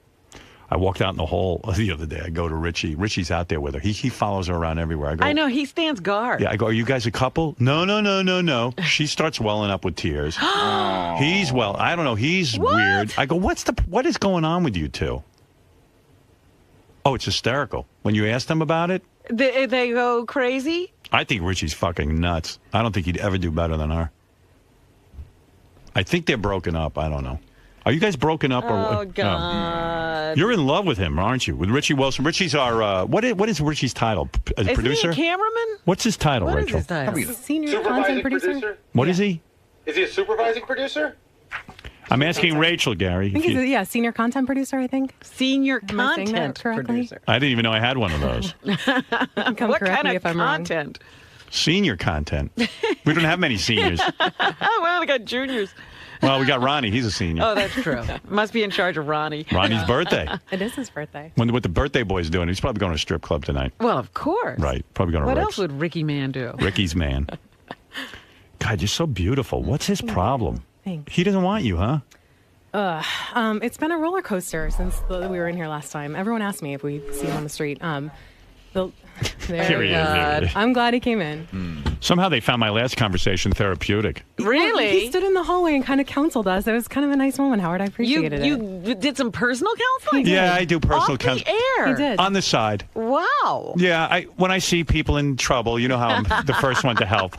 I walked out in the hall the other day. I go to Richie. Richie's out there with her. He follows her around everywhere. I go. I know, he stands guard. Yeah, I go, are you guys a couple? No. She starts welling up with tears. He's I don't know. He's weird. I go, what is going on with you two? Oh, it's hysterical. When you ask them about it, They go crazy? I think Richie's fucking nuts. I don't think he'd ever do better than her. I think they're broken up. I don't know. Are you guys broken up? Oh, God. You're in love with him, aren't you? With Richie Wilson. Richie's our, what is Richie's title? Isn't Producer? he a cameraman? What's his title, What is Rachel? his title? Senior content producer. What is he? Is he a supervising producer? I'm asking Rachel, Gary. I think he's senior content producer, I think. Senior Am I saying that content correctly? producer. I didn't even know I had one of those. Come What correct kind me of if I'm content? Senior content. We don't have many seniors. We only got juniors. Well, we got Ronnie. He's a senior. Oh, that's true. Must be in charge of Ronnie. Ronnie's birthday. It is his birthday. What the birthday boy's doing? He's probably going to a strip club tonight. Well, of course. Right. Probably going to What Rick's. else would Ricky Man do? Ricky's man. God, you're so beautiful. What's his problem? Thanks. He doesn't want you, huh? It's been a roller coaster since we were in here last time. Everyone asked me if we see him on the street. There Here he is, here he is. I'm glad he came in. Somehow they found my last conversation therapeutic. Really? He stood in the hallway and kind of counseled us. It was kind of a nice moment, Howard. I appreciated it. You did some personal counseling? Yeah, I do personal Off the counseling. air. He did. On the side. Wow. Yeah, when I see people in trouble, you know how I'm the first one to help.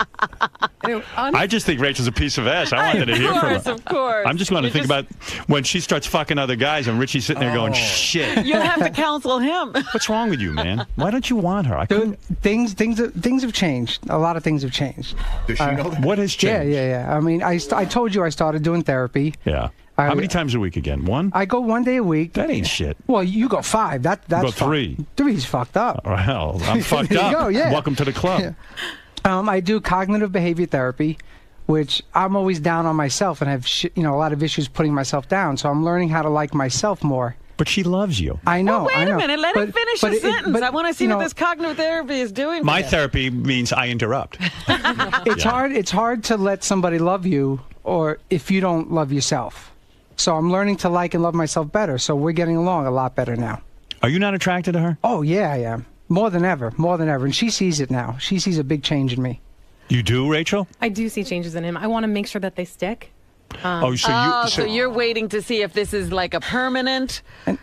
I just think Rachel's a piece of ass. I wanted to hear from her. Of course. I'm just going to think about when she starts fucking other guys and Richie's sitting there going, shit. You'll have to counsel him. What's wrong with you, man? Why don't you want her? Dude, things have changed. A lot of things have changed. Does she know that? What has changed? Yeah. I mean, I told you I started doing therapy. Yeah. How many times a week again? One? I go 1 day a week. That ain't shit. Well, you go 5. That's go 3. 3's fucked up. Well, I'm fucked There up. you go, yeah. Welcome to the club. Yeah. I do cognitive behavior therapy, which I'm always down on myself and have a lot of issues putting myself down. So I'm learning how to like myself more. But she loves you. I know. Well, wait a minute. Let him finish his sentence. I want to see what know, this cognitive therapy is doing for My you. therapy means I interrupt. It's hard. It's hard to let somebody love you, or if you don't love yourself. So I'm learning to like and love myself better. So we're getting along a lot better now. Are you not attracted to her? Oh yeah, I am. More than ever. And she sees it now. She sees a big change in me. You do, Rachel? I do see changes in him. I want to make sure that they stick. So you're waiting to see if this is like a permanent.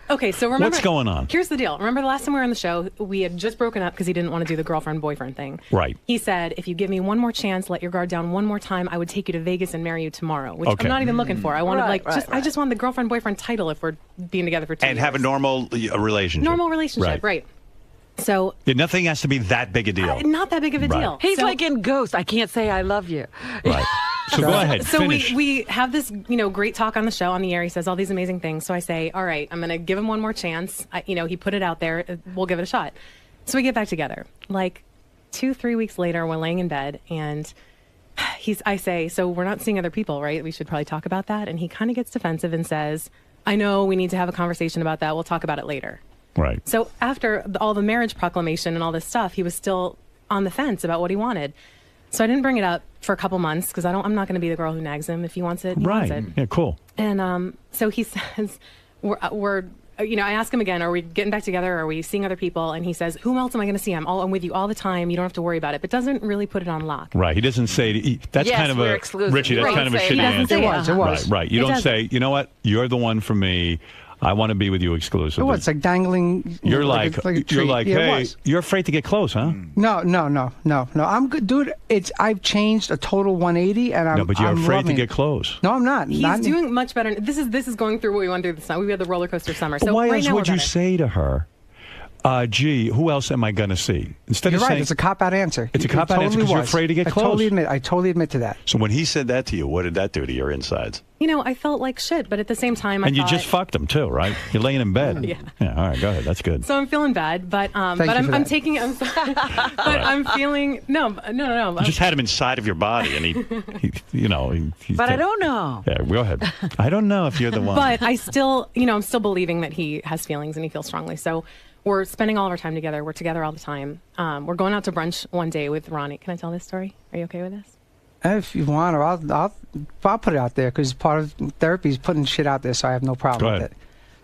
Okay, so remember. What's going on? Here's the deal. Remember the last time we were on the show, we had just broken up because he didn't want to do the girlfriend-boyfriend thing. Right. He said, if you give me one more chance, let your guard down one more time, I would take you to Vegas and marry you tomorrow, which Okay. I'm not even looking for. I wanted I just want the girlfriend-boyfriend title if we're being together for 2 years. And have a normal relationship. Normal relationship, right. So Yeah, nothing has to be that big a deal. not that big of a Right. deal. He's So- like in Ghost. I can't say I love you. Right. So go ahead. So finish. we have this, great talk on the show on the air. He says all these amazing things. So I say, all right, I'm going to give him one more chance. He put it out there. We'll give it a shot. So we get back together. Like 2-3 weeks later, we're laying in bed and I say, so we're not seeing other people, right? We should probably talk about that. And he kind of gets defensive and says, I know we need to have a conversation about that. We'll talk about it later. Right. So after all the marriage proclamation and all this stuff, he was still on the fence about what he wanted. So I didn't bring it up for a couple months because I'm not going to be the girl who nags him. If he wants it, he Right. wants it. Yeah, cool. And so he says, we're I ask him again, are we getting back together? Are we seeing other people? And he says, who else am I going to see? I'm with you all the time. You don't have to worry about it. But doesn't really put it on lock. Right. He doesn't say that's Yes, kind of we're a exclusive. Richie. That's Right. kind of a He shitty doesn't answer. say it was. Right. You It don't doesn't. say, you know what? You're the one for me. I want to be with you exclusively. It's like dangling. You're like, a you're treat. like, Yeah, it hey, was. you're afraid to get close, huh? No. I'm good, dude. I've changed a total 180, and No, but you're I'm afraid loving to it. get close. No, I'm not. He's Not- doing much better. This is going through what we went through this summer. We had the roller coaster summer. So Why right else now would we're you better. say to her, gee, who else am I going to see? Instead You're of right. saying It's a cop-out answer. it's a cop-out answer because you're afraid to get close. I totally admit to that. So when he said that to you, what did that do to your insides? You know, I felt like shit, but at the same time, And I you thought, just fucked him too, right? You're laying in bed. Yeah. All right, go ahead. That's good. So I'm feeling bad, but I'm taking. I'm sorry, but I'm feeling no. You just had him inside of your body, and he But I don't know. Yeah, go ahead. I don't know if you're the one. But I still, I'm still believing that he has feelings and he feels strongly. So we're spending all of our time together. We're together all the time. We're going out to brunch one day with Ronnie. Can I tell this story? Are you okay with this? If you want, or I'll put it out there because part of therapy is putting shit out there, so I have no problem with it.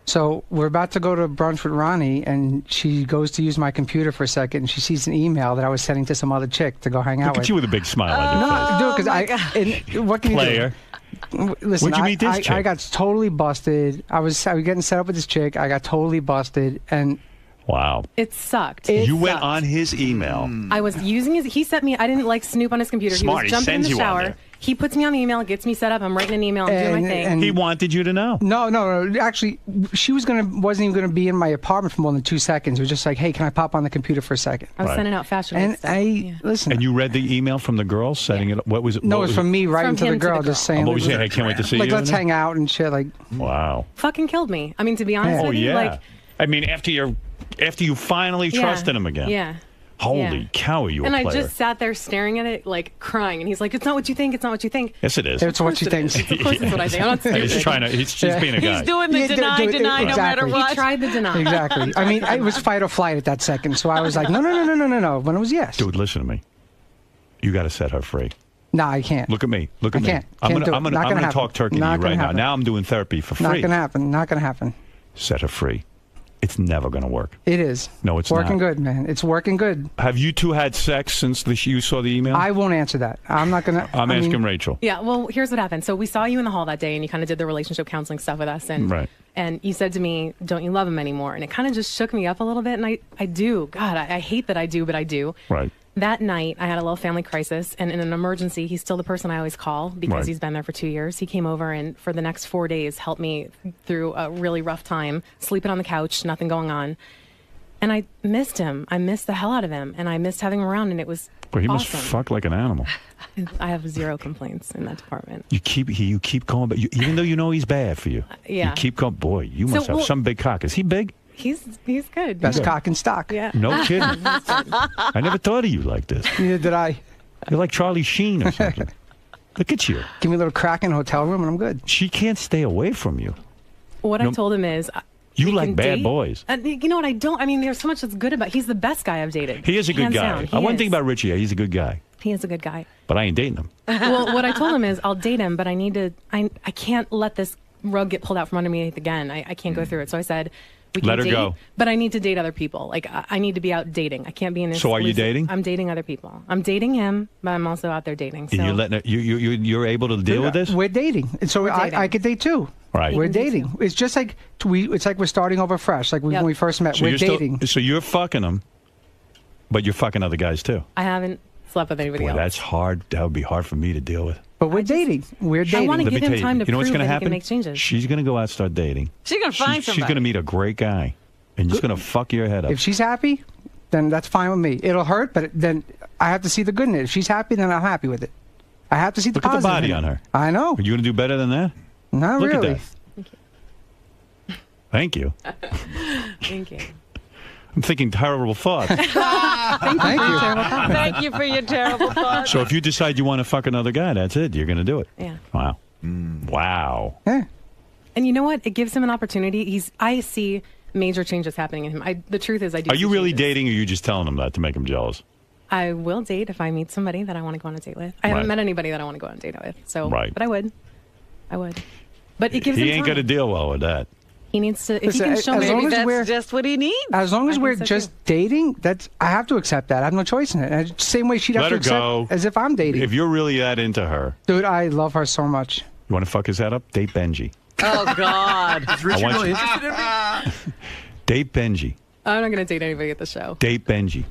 So we're about to go to brunch with Ronnie, and she goes to use my computer for a second, and she sees an email that I was sending to some other chick to go hang out with. Look at you with a big smile on your face. No, because what can Player. you do? Listen, Where'd you meet this chick? I got totally busted. I was getting set up with this chick. I got totally busted, and wow, it sucked. You went on his email. I was using his. He sent me. I didn't like snoop on his computer. Smart. He was jumping in the shower. He puts me on the email, gets me set up. I'm writing an email. I'm doing my thing. He wanted you to know. No. Actually, she wasn't even gonna be in my apartment for more than 2 seconds. It was just like, hey, can I pop on the computer for a second? I was sending out fashion. And listen. And you read the email from the girl setting it up. What was it? No, what it was it? from me writing to the girl, just saying. What was you saying? I can't wait to see like, you. let's hang out and shit. Like, wow. Fucking killed me. I mean, to be honest with you, like. I mean, after you finally trusted him again. Yeah. Holy cow, are you and a I player? just sat there staring at it, like crying. And he's like, "It's not what you think. It's not what you think." Yes, it is. It's what you think. Of course, it's what I think. I'm not stupid. He's trying to. He's being a guy. He's doing the deny no matter what. He tried the deny. Exactly. I mean, it was fight or flight at that second. So I was like, no. When it was yes. Dude, listen to me. You got to set her free. No, I can't. Look at me. Look at me. Can't I'm do it. gonna Not gonna happen. talk turkey to Not you gonna right now. happen. Now I'm doing therapy for free. Not gonna happen. Not gonna happen. Set her free. It's never gonna work. It is. No, it's working not. good, man. It's working good. Have you two had sex since you saw the email? I won't answer that. I'm not gonna. I'm asking Rachel. Yeah, well, here's what happened. So we saw you in the hall that day, and you kind of did the relationship counseling stuff with us, and Right. and you said to me, "Don't you love him anymore?" And it kind of just shook me up a little bit, and I do. God, I hate that I do, but I do. Right. That night, I had a little family crisis, and in an emergency, he's still the person I always call because Right. he's been there for 2 years. He came over and for the next 4 days helped me through a really rough time, sleeping on the couch, nothing going on. And I missed him. I missed the hell out of him, and I missed having him around, and it was Well, he awesome. must fuck like an animal. I have zero complaints in that department. You keep going, but even though you know he's bad for you, yeah. you keep going. Boy, you must So, have some big cock. Is he big? He's good. Best cock in stock. Yeah. No kidding. I never thought of you like this. Neither did I. You're like Charlie Sheen or something. Look at you. Give me a little crack in a hotel room, and I'm good. She can't stay away from you. What I told him is, You we like can bad date. boys. You know what? I don't. I mean, there's so much that's good about. He's the best guy I've dated. He is a good Hands guy. down. One thing about Richie, he's a good guy, He is a good guy. but I ain't dating him. Well, what I told him is, I'll date him, but I need to. I can't let this rug get pulled out from under me again. I can't go through it. So I said, we can Let her date, go. but I need to date other people. Like I need to be out dating. I can't be in this. So are you dating? I'm dating other people. I'm dating him, but I'm also out there dating. So And you're letting her, you're able to deal with this? We're dating, and so I could date too. Right. We're dating. It's just like it's like we're starting over fresh. Like when we first met, So we're you're still- dating. so you're fucking him, but you're fucking other guys too. I haven't slept with anybody Boy, else. that's hard. That would be hard for me to deal with. But we're dating. We're dating. I want to Let me give him tell time to you know what's prove gonna that he happen? can make changes. She's going to go out and start dating. She's gonna find She's somebody. going to meet a great guy, and just going to fuck your head up. If she's happy, then that's fine with me. It'll hurt, but then I have to see the good in it. If she's happy, then I'm happy with it. I have to see the Look at the positive body in it. on her. I know. Are you going to do better than that? Not Look really. at that. Thank you. Thank you. I'm thinking terrible thoughts. Thank you. Thank you for your terrible thoughts. So if you decide you want to fuck another guy, that's it. You're going to do it. Yeah. Wow. Wow. Yeah. And you know what? It gives him an opportunity. I see major changes happening in him. The truth is, I do. Are you see really changes. dating, or are you just telling him that to make him jealous? I will date if I meet somebody that I want to go on a date with. I haven't Right. met anybody that I want to go on a date with. So, Right. but I would. But it gives him He ain't time. going to deal well with that. He needs to. If Listen, he can show me, as long Maybe as we're- that's just what he needs. As long as I we're think so, just dating, that's I have to accept that. I have no choice in it. And same way she'd have Let to her accept go. as if I'm dating. If you're really that into her, Dude, I love her so much. you want to fuck his head up? Date Benji. Oh God. I want you- interested in me? Date Benji. I'm not going to date anybody at the show. Date Benji.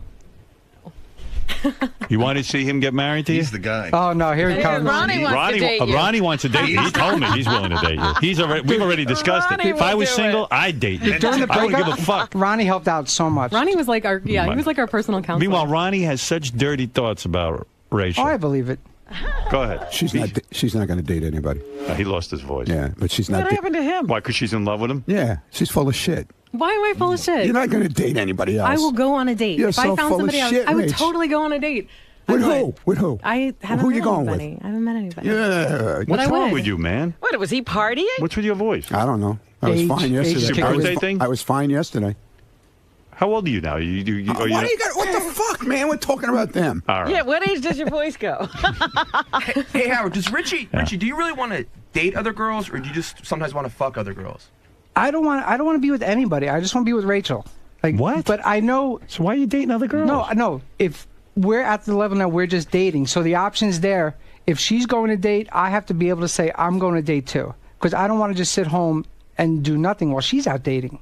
You want to see him get married to you? He's the guy. Oh no, here he comes. Ronnie wants to date you. Ronnie wants to date you. He told me he's willing to date you. We've already discussed Ronnie it. If I will was do single, it. I'd date you. During the I don't breakup, give a fuck. Ronnie helped out so much. Ronnie was like our he was like our personal counselor. Meanwhile, Ronnie has such dirty thoughts about Rachel. Oh, I believe it. Go ahead. She's not going to date anybody. He lost his voice. Yeah, but she's not. What happened to him? Why? Because she's in love with him? Yeah, she's full of shit. Why am I full of shit? You're not going to date anybody else. I will go on a date. You're if so I found full somebody of else, shit, I would Rach. totally go on a date. With who? With who? I haven't Who met you going anybody. with? I haven't met anybody. Yeah. What's I wrong would. with you, man? What, was he partying? What's with your voice? I don't know. I was Age- fine age yesterday. Your I was birthday thing? I was fine yesterday. How old are you now? Why do you got? What the fuck, man? We're talking about them. All right. Yeah, what age does your voice go? Hey, Howard, does Richie, do you really want to date other girls, or do you just sometimes want to fuck other girls? I don't want to be with anybody. I just want to be with Rachel. Like what? But I know. So why are you dating other girls? No. If we're at the level now, we're just dating. So the option's there. If she's going to date, I have to be able to say I'm going to date too, because I don't want to just sit home and do nothing while she's out dating.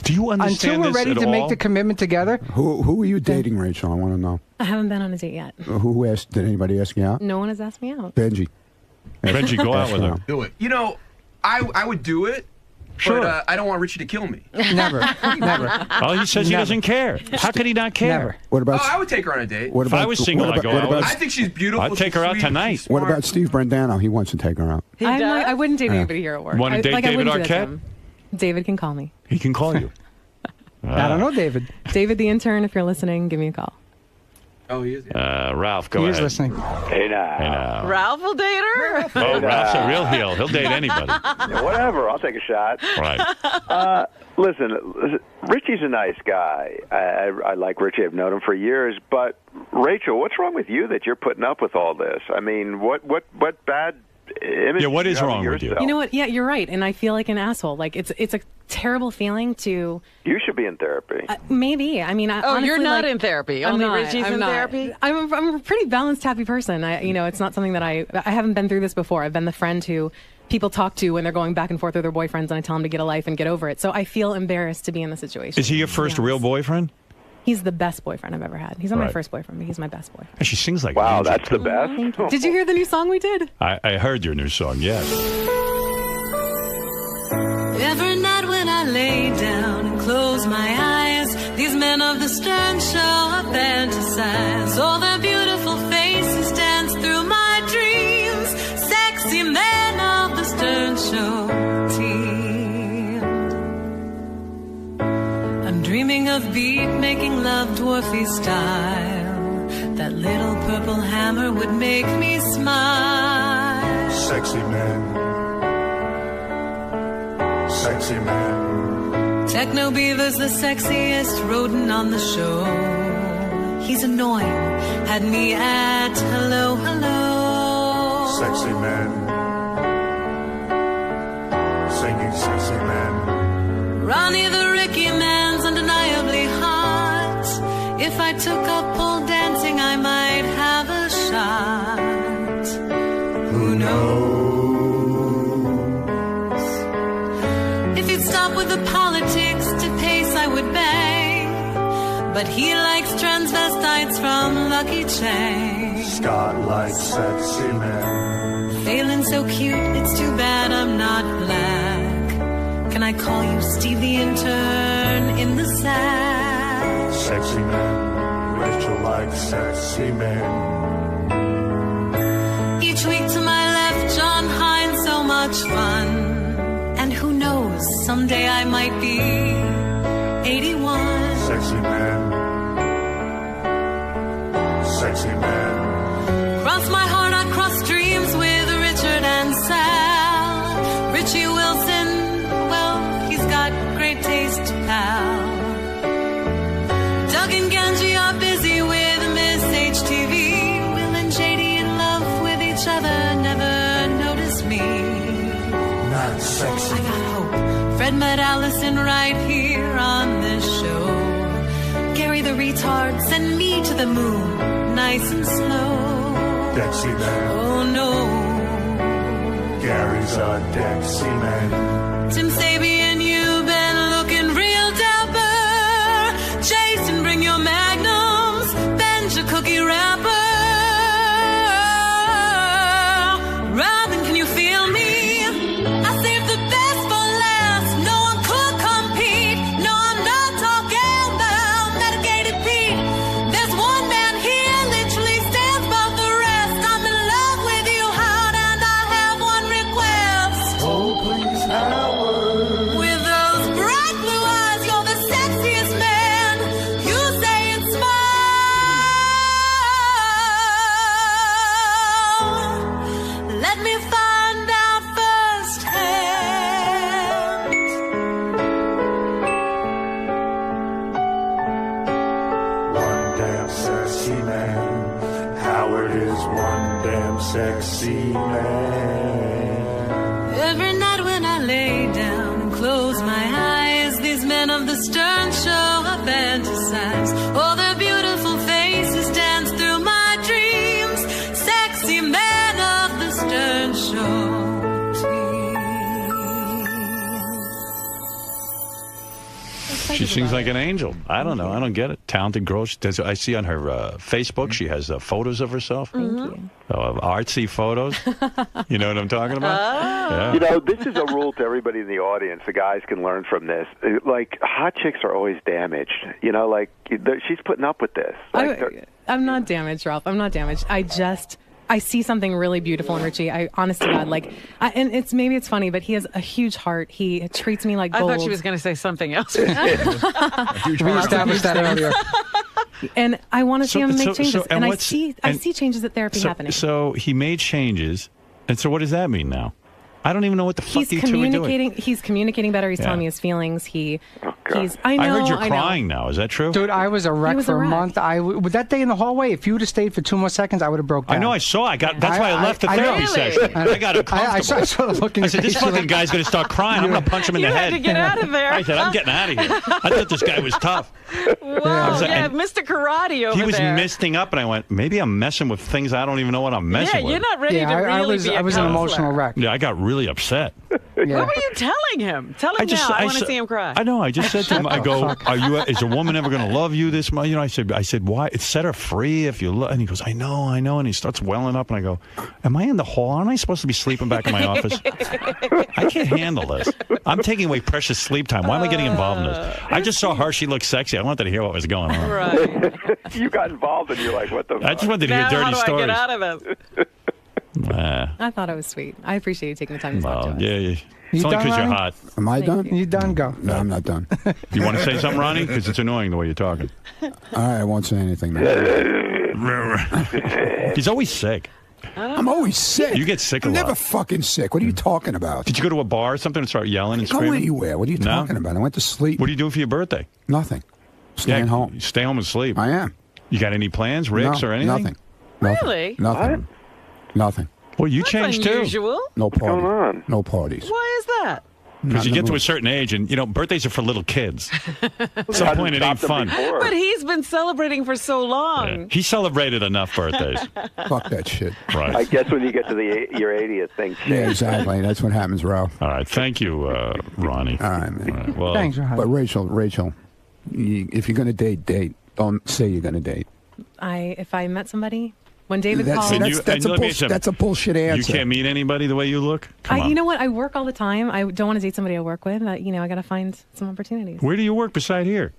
Do you understand Until we're this ready at to all? make the commitment together. Who are you dating, Rachel? I want to know. I haven't been on a date yet. Who asked? Did anybody ask you out? No one has asked me out. Benji. Benji, go out with her. Do it. You know, I would do it, Sure. but I don't want Richie to kill me. Never. Oh, he says he doesn't care. How could he not care? Never. What about? Oh, I would take her on a date. What If about? I was single, what I'd go about, out what with about, I think she's beautiful. I'd take her out she's tonight. she's what smart. about Steve Brandano? He wants to take her out. I wouldn't date anybody here at work. Wanna date I David wouldn't do that to Arquette? him. David can call me. He can call you. I don't know, David. David, the intern, if you're listening, give me a call. Oh, he is. Ralph, go He ahead. is listening. Hey now. Hey now. Ralph will date her? Oh, Ralph's a real heel. He'll date anybody. Yeah, whatever. I'll take a shot. Right. Listen, Richie's a nice guy. I like Richie. I've known him for years. But Rachel, what's wrong with you that you're putting up with all this? I mean, what bad image? Yeah, what do is you have wrong of with you? yourself? You know what? Yeah, you're right, and I feel like an asshole. Like it's a terrible feeling to. You should be in therapy. Maybe. I mean, Oh, honestly, you're not like, in therapy. I'm Only not. Richie's I'm in not. therapy? I'm a pretty balanced, happy person. It's not something that I haven't been through this before. I've been the friend who people talk to when they're going back and forth with their boyfriends, and I tell them to get a life and get over it. So I feel embarrassed to be in the situation. Is he your first real boyfriend? He's the best boyfriend I've ever had. He's not my Right. first boyfriend, but he's my best boyfriend. And she sings like Wow, an angel, that's the too. best. Thank you. Did you hear the new song we did? I heard your new song, yes. Every night when I lay down and close my eyes, these men of the Stern Show I fantasize. All their beautiful faces dance through my dreams. Sexy men of the Stern Show team. I'm dreaming of beat-making love dwarfy style. That little purple hammer would make me smile. Sexy man. Sexy man. Techno Beaver's the sexiest rodent on the show. He's annoying, had me at hello, hello. Sexy man. Singing sexy man. Ronnie the Ricky Man's undeniably hot. If I took up pole dancing, I might have a shot. Who knows? If he'd stop with the politics to pace, I would bang. But he likes transvestites from Lucky Chang. Scott likes sexy men. Feeling so cute, it's too bad I'm not black. Can I call you Steve the intern in the sack? Sexy men. Rachel likes sexy men. Each week to my left, John Hines, so much fun. And who knows, someday I might be 81. Sexy man. Sexy man. Cross my heart, I cross dreams with Richard and Sal. Richie Wilson, well, he's got great taste, pal. Doug and Ganji are busy with Miss HTV. Will and JD in love with each other, never notice me. Not sexy. I got hope. Fred met Allison right here on this show. Gary the retard, send me to the moon, nice and slow. Dexy man. Oh no. Gary's a Dexy man. Tim Sabian, you've been looking real dapper. Jason, bring your magnums. Benja Cookie sexy man. Howard is one damn sexy man. Every night when I lay down and close my eyes, these men of the Stern Show I fantasize. All their beautiful faces dance through my dreams. Sexy men of the Stern Show. She sings like an angel. I don't know. I don't get it. Talented girl. She does, I see on her Facebook, she has photos of herself. Thank you. Artsy photos. You know what I'm talking about? Yeah. You know, this is a rule to everybody in the audience. The guys can learn from this. Like, hot chicks are always damaged. You know, like, she's putting up with this. Like, I'm not damaged, Ralph. I'm not damaged. I see something really beautiful in Richie. Honest to God, and maybe it's funny, but he has a huge heart. He treats me like gold. I thought she was going to say something else. We established that earlier. And I want to see him make changes. and I see changes at therapy happening. So he made changes, and so what does that mean now? I don't even know what the fuck you two are doing. He's communicating better. He's telling me his feelings. I heard you're crying now. Is that true? Dude, I was a wreck for a month. With that day in the hallway, if you would have stayed for 2 more seconds, I would have broke down. I know. I saw. That's why I left the therapy session. I got uncomfortable. I saw the look in I said, this fucking guy's going to start crying. I'm going to punch him in the head. You had to get out of there. I said, I'm getting out of here. I thought this guy was tough. Wow, Mr. Karate over there. He was misting up, and I went, maybe I'm messing with things I don't even know what I'm messing with. Yeah, you're not ready to really be a I was an emotional wreck. Yeah, I got really upset. What were you telling him? Tell him now. I want to see him cry. I know. I just said to him, I go, is a woman ever going to love you this much? You know, I said, why? It's set her free if you love. And he goes, I know. And he starts welling up, and I go, am I in the hall? Aren't I supposed to be sleeping back in my office? I can't handle this. I'm taking away precious sleep time. Why am I getting involved in this? I just saw her. She looked sexy. I wanted to hear what was going on. Right. You got involved, and you're like, what the fuck? I just wanted to hear dirty stories. How do I get out of this? I thought it was sweet. I appreciate you taking the time to talk to us. Yeah. It's only because you're hot. Am I done? You done? Go. No, I'm not done. You want to say something, Ronnie? Because it's annoying the way you're talking. All right, I won't say anything. He's always sick. I'm always sick. You get sick a I'm lot. never fucking sick. What are you talking about? Did you go to a bar or something and start yelling and Go screaming? anywhere. What are you talking about? I went to sleep. What are you doing for your birthday? Nothing. Staying home. You stay home and sleep. I am. You got any plans, Riggs, or anything? Nothing. Really? Nothing. Nothing. Well, you That's changed unusual. too. No party. What's going on? No parties. Why is that? Because you get to a certain age, and birthdays are for little kids. At some point, it ain't fun. But he's been celebrating for so long. Yeah. He celebrated enough birthdays. Fuck that shit. Right. I guess when you get to your 80th, things change. Yeah, exactly. That's what happens, Ralph. All right. Thank you, Ronnie. All right, man. All right, well, thanks, Ronnie. But Rachel, if you're going to date. Don't say you're going to date. If I met somebody, when David called, that's a bullshit answer. You can't meet anybody the way you look? Come on. You know what? I work all the time. I don't want to date somebody I work with. I got to find some opportunities. Where do you work beside here?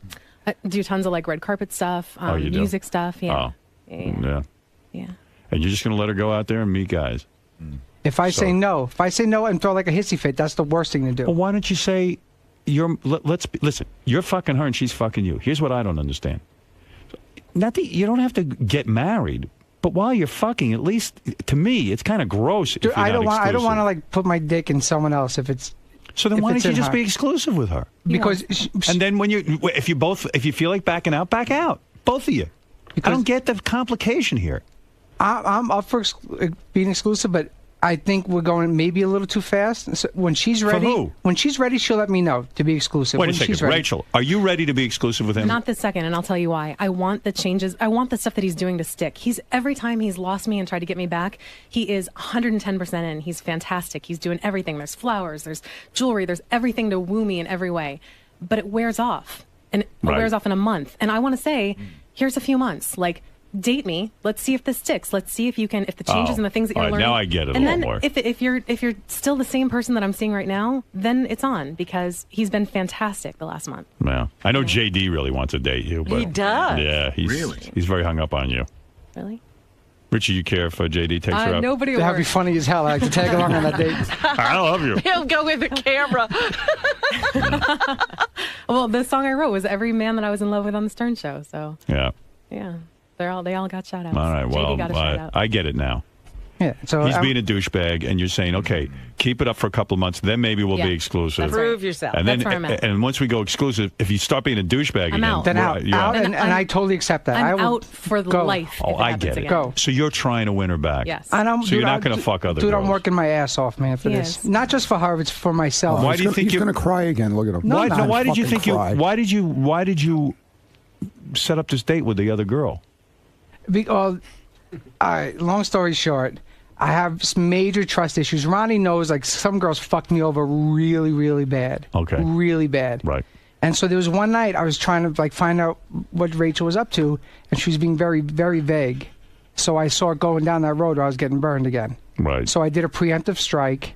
I do tons of red carpet stuff, you do? music stuff. Yeah. Oh. Yeah. And you're just going to let her go out there and meet guys? If I say no and throw like a hissy fit, that's the worst thing to do. Well, why don't you say, listen, you're fucking her and she's fucking you. Here's what I don't understand. Not that you don't have to get married, but while you're fucking, at least to me, it's kind of gross. Dude, I don't want to put my dick in someone else if it's. So then why don't you just be exclusive with her? Because and then if you feel like backing out, back out, both of you. I don't get the complication here. I'm up for being exclusive, but I think we're going maybe a little too fast. So when she's ready, For who? When she's ready, she'll let me know to be exclusive. Wait a When second, she's ready. Rachel, are you ready to be exclusive with him? Not this second, and I'll tell you why. I want the changes. I want the stuff that he's doing to stick. Every time he's lost me and tried to get me back, he is 110% in. He's fantastic. He's doing everything. There's flowers, there's jewelry, there's everything to woo me in every way. But it wears off, and it wears off in a month. And I want to say, here's a few months. Date me. Let's see if this sticks. Let's see if you can, if the changes and the things that you're learning. Now I get it and a little then more. if you're still the same person that I'm seeing right now, then it's on, because he's been fantastic the last month. Yeah, I know JD really wants to date you, but He does. Yeah, he's very hung up on you. Really? Richie, you care if JD takes her up? Nobody. That'd be funny as hell. I like to tag along on that date. I love you. He'll go with the camera. Well, the song I wrote was "Every Man That I Was in Love With" on the Stern Show. So Yeah. yeah, they all got shout outs. All right. JD Well, got a shout out. I get it now. Yeah. So he's being a douchebag, and you're saying, okay, keep it up for a couple of months, then maybe we'll be exclusive. Prove yourself. And That's then, where I'm at. and once we go exclusive, if you start being a douchebag I'm again, out. Then out. yeah. Out, and I totally accept that. I'm I will out for go. life. Oh, if it I happens get it. again. Go. So you're trying to win her back. Yes. And So you're not going to fuck other dude, girls. I'm working my ass off, man, for He this. is. Not just for her, it's for myself. Why do you think he's going to cry again? Look at him. No, why, no, no, why did you fucking think cry. why did you set up this date with the other girl? All right, long story short, I have some major trust issues. Ronnie knows, like, some girls fucked me over really, really bad. Okay. Really bad. Right. And so there was one night I was trying to, like, find out what Rachel was up to, and she was being very, very vague. So I saw her going down that road where I was getting burned again. Right. So I did a preemptive strike.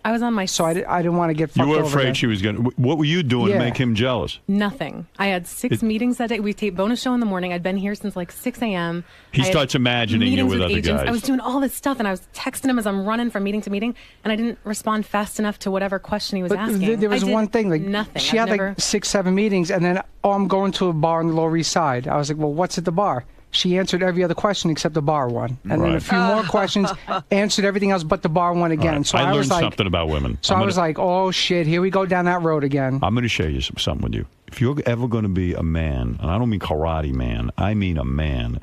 I was on my. So I didn't want to get fucked You over. were afraid again. she was going to... What were you doing to Yeah. make him jealous? Nothing. I had 6 meetings that day. We taped bonus show in the morning. I'd been here since like 6 a.m. He I had starts imagining you meetings with other agents. guys. I was doing all this stuff, and I was texting him as I'm running from meeting to meeting, and I didn't respond fast enough to whatever question he was But asking. there was I did one thing, like, nothing. she I've had never- like 6, 7 meetings, and then, I'm going to a bar on the Lower East Side. I was like, well, what's at the bar? She answered every other question except the bar one. And then a Right. few more questions, answered everything else but the bar one again. All right. So I I learned was like, something about women. So I was like, oh shit, here we go down that road again. I'm going to share you something with you. If you're ever going to be a man, and I don't mean karate man, I mean a man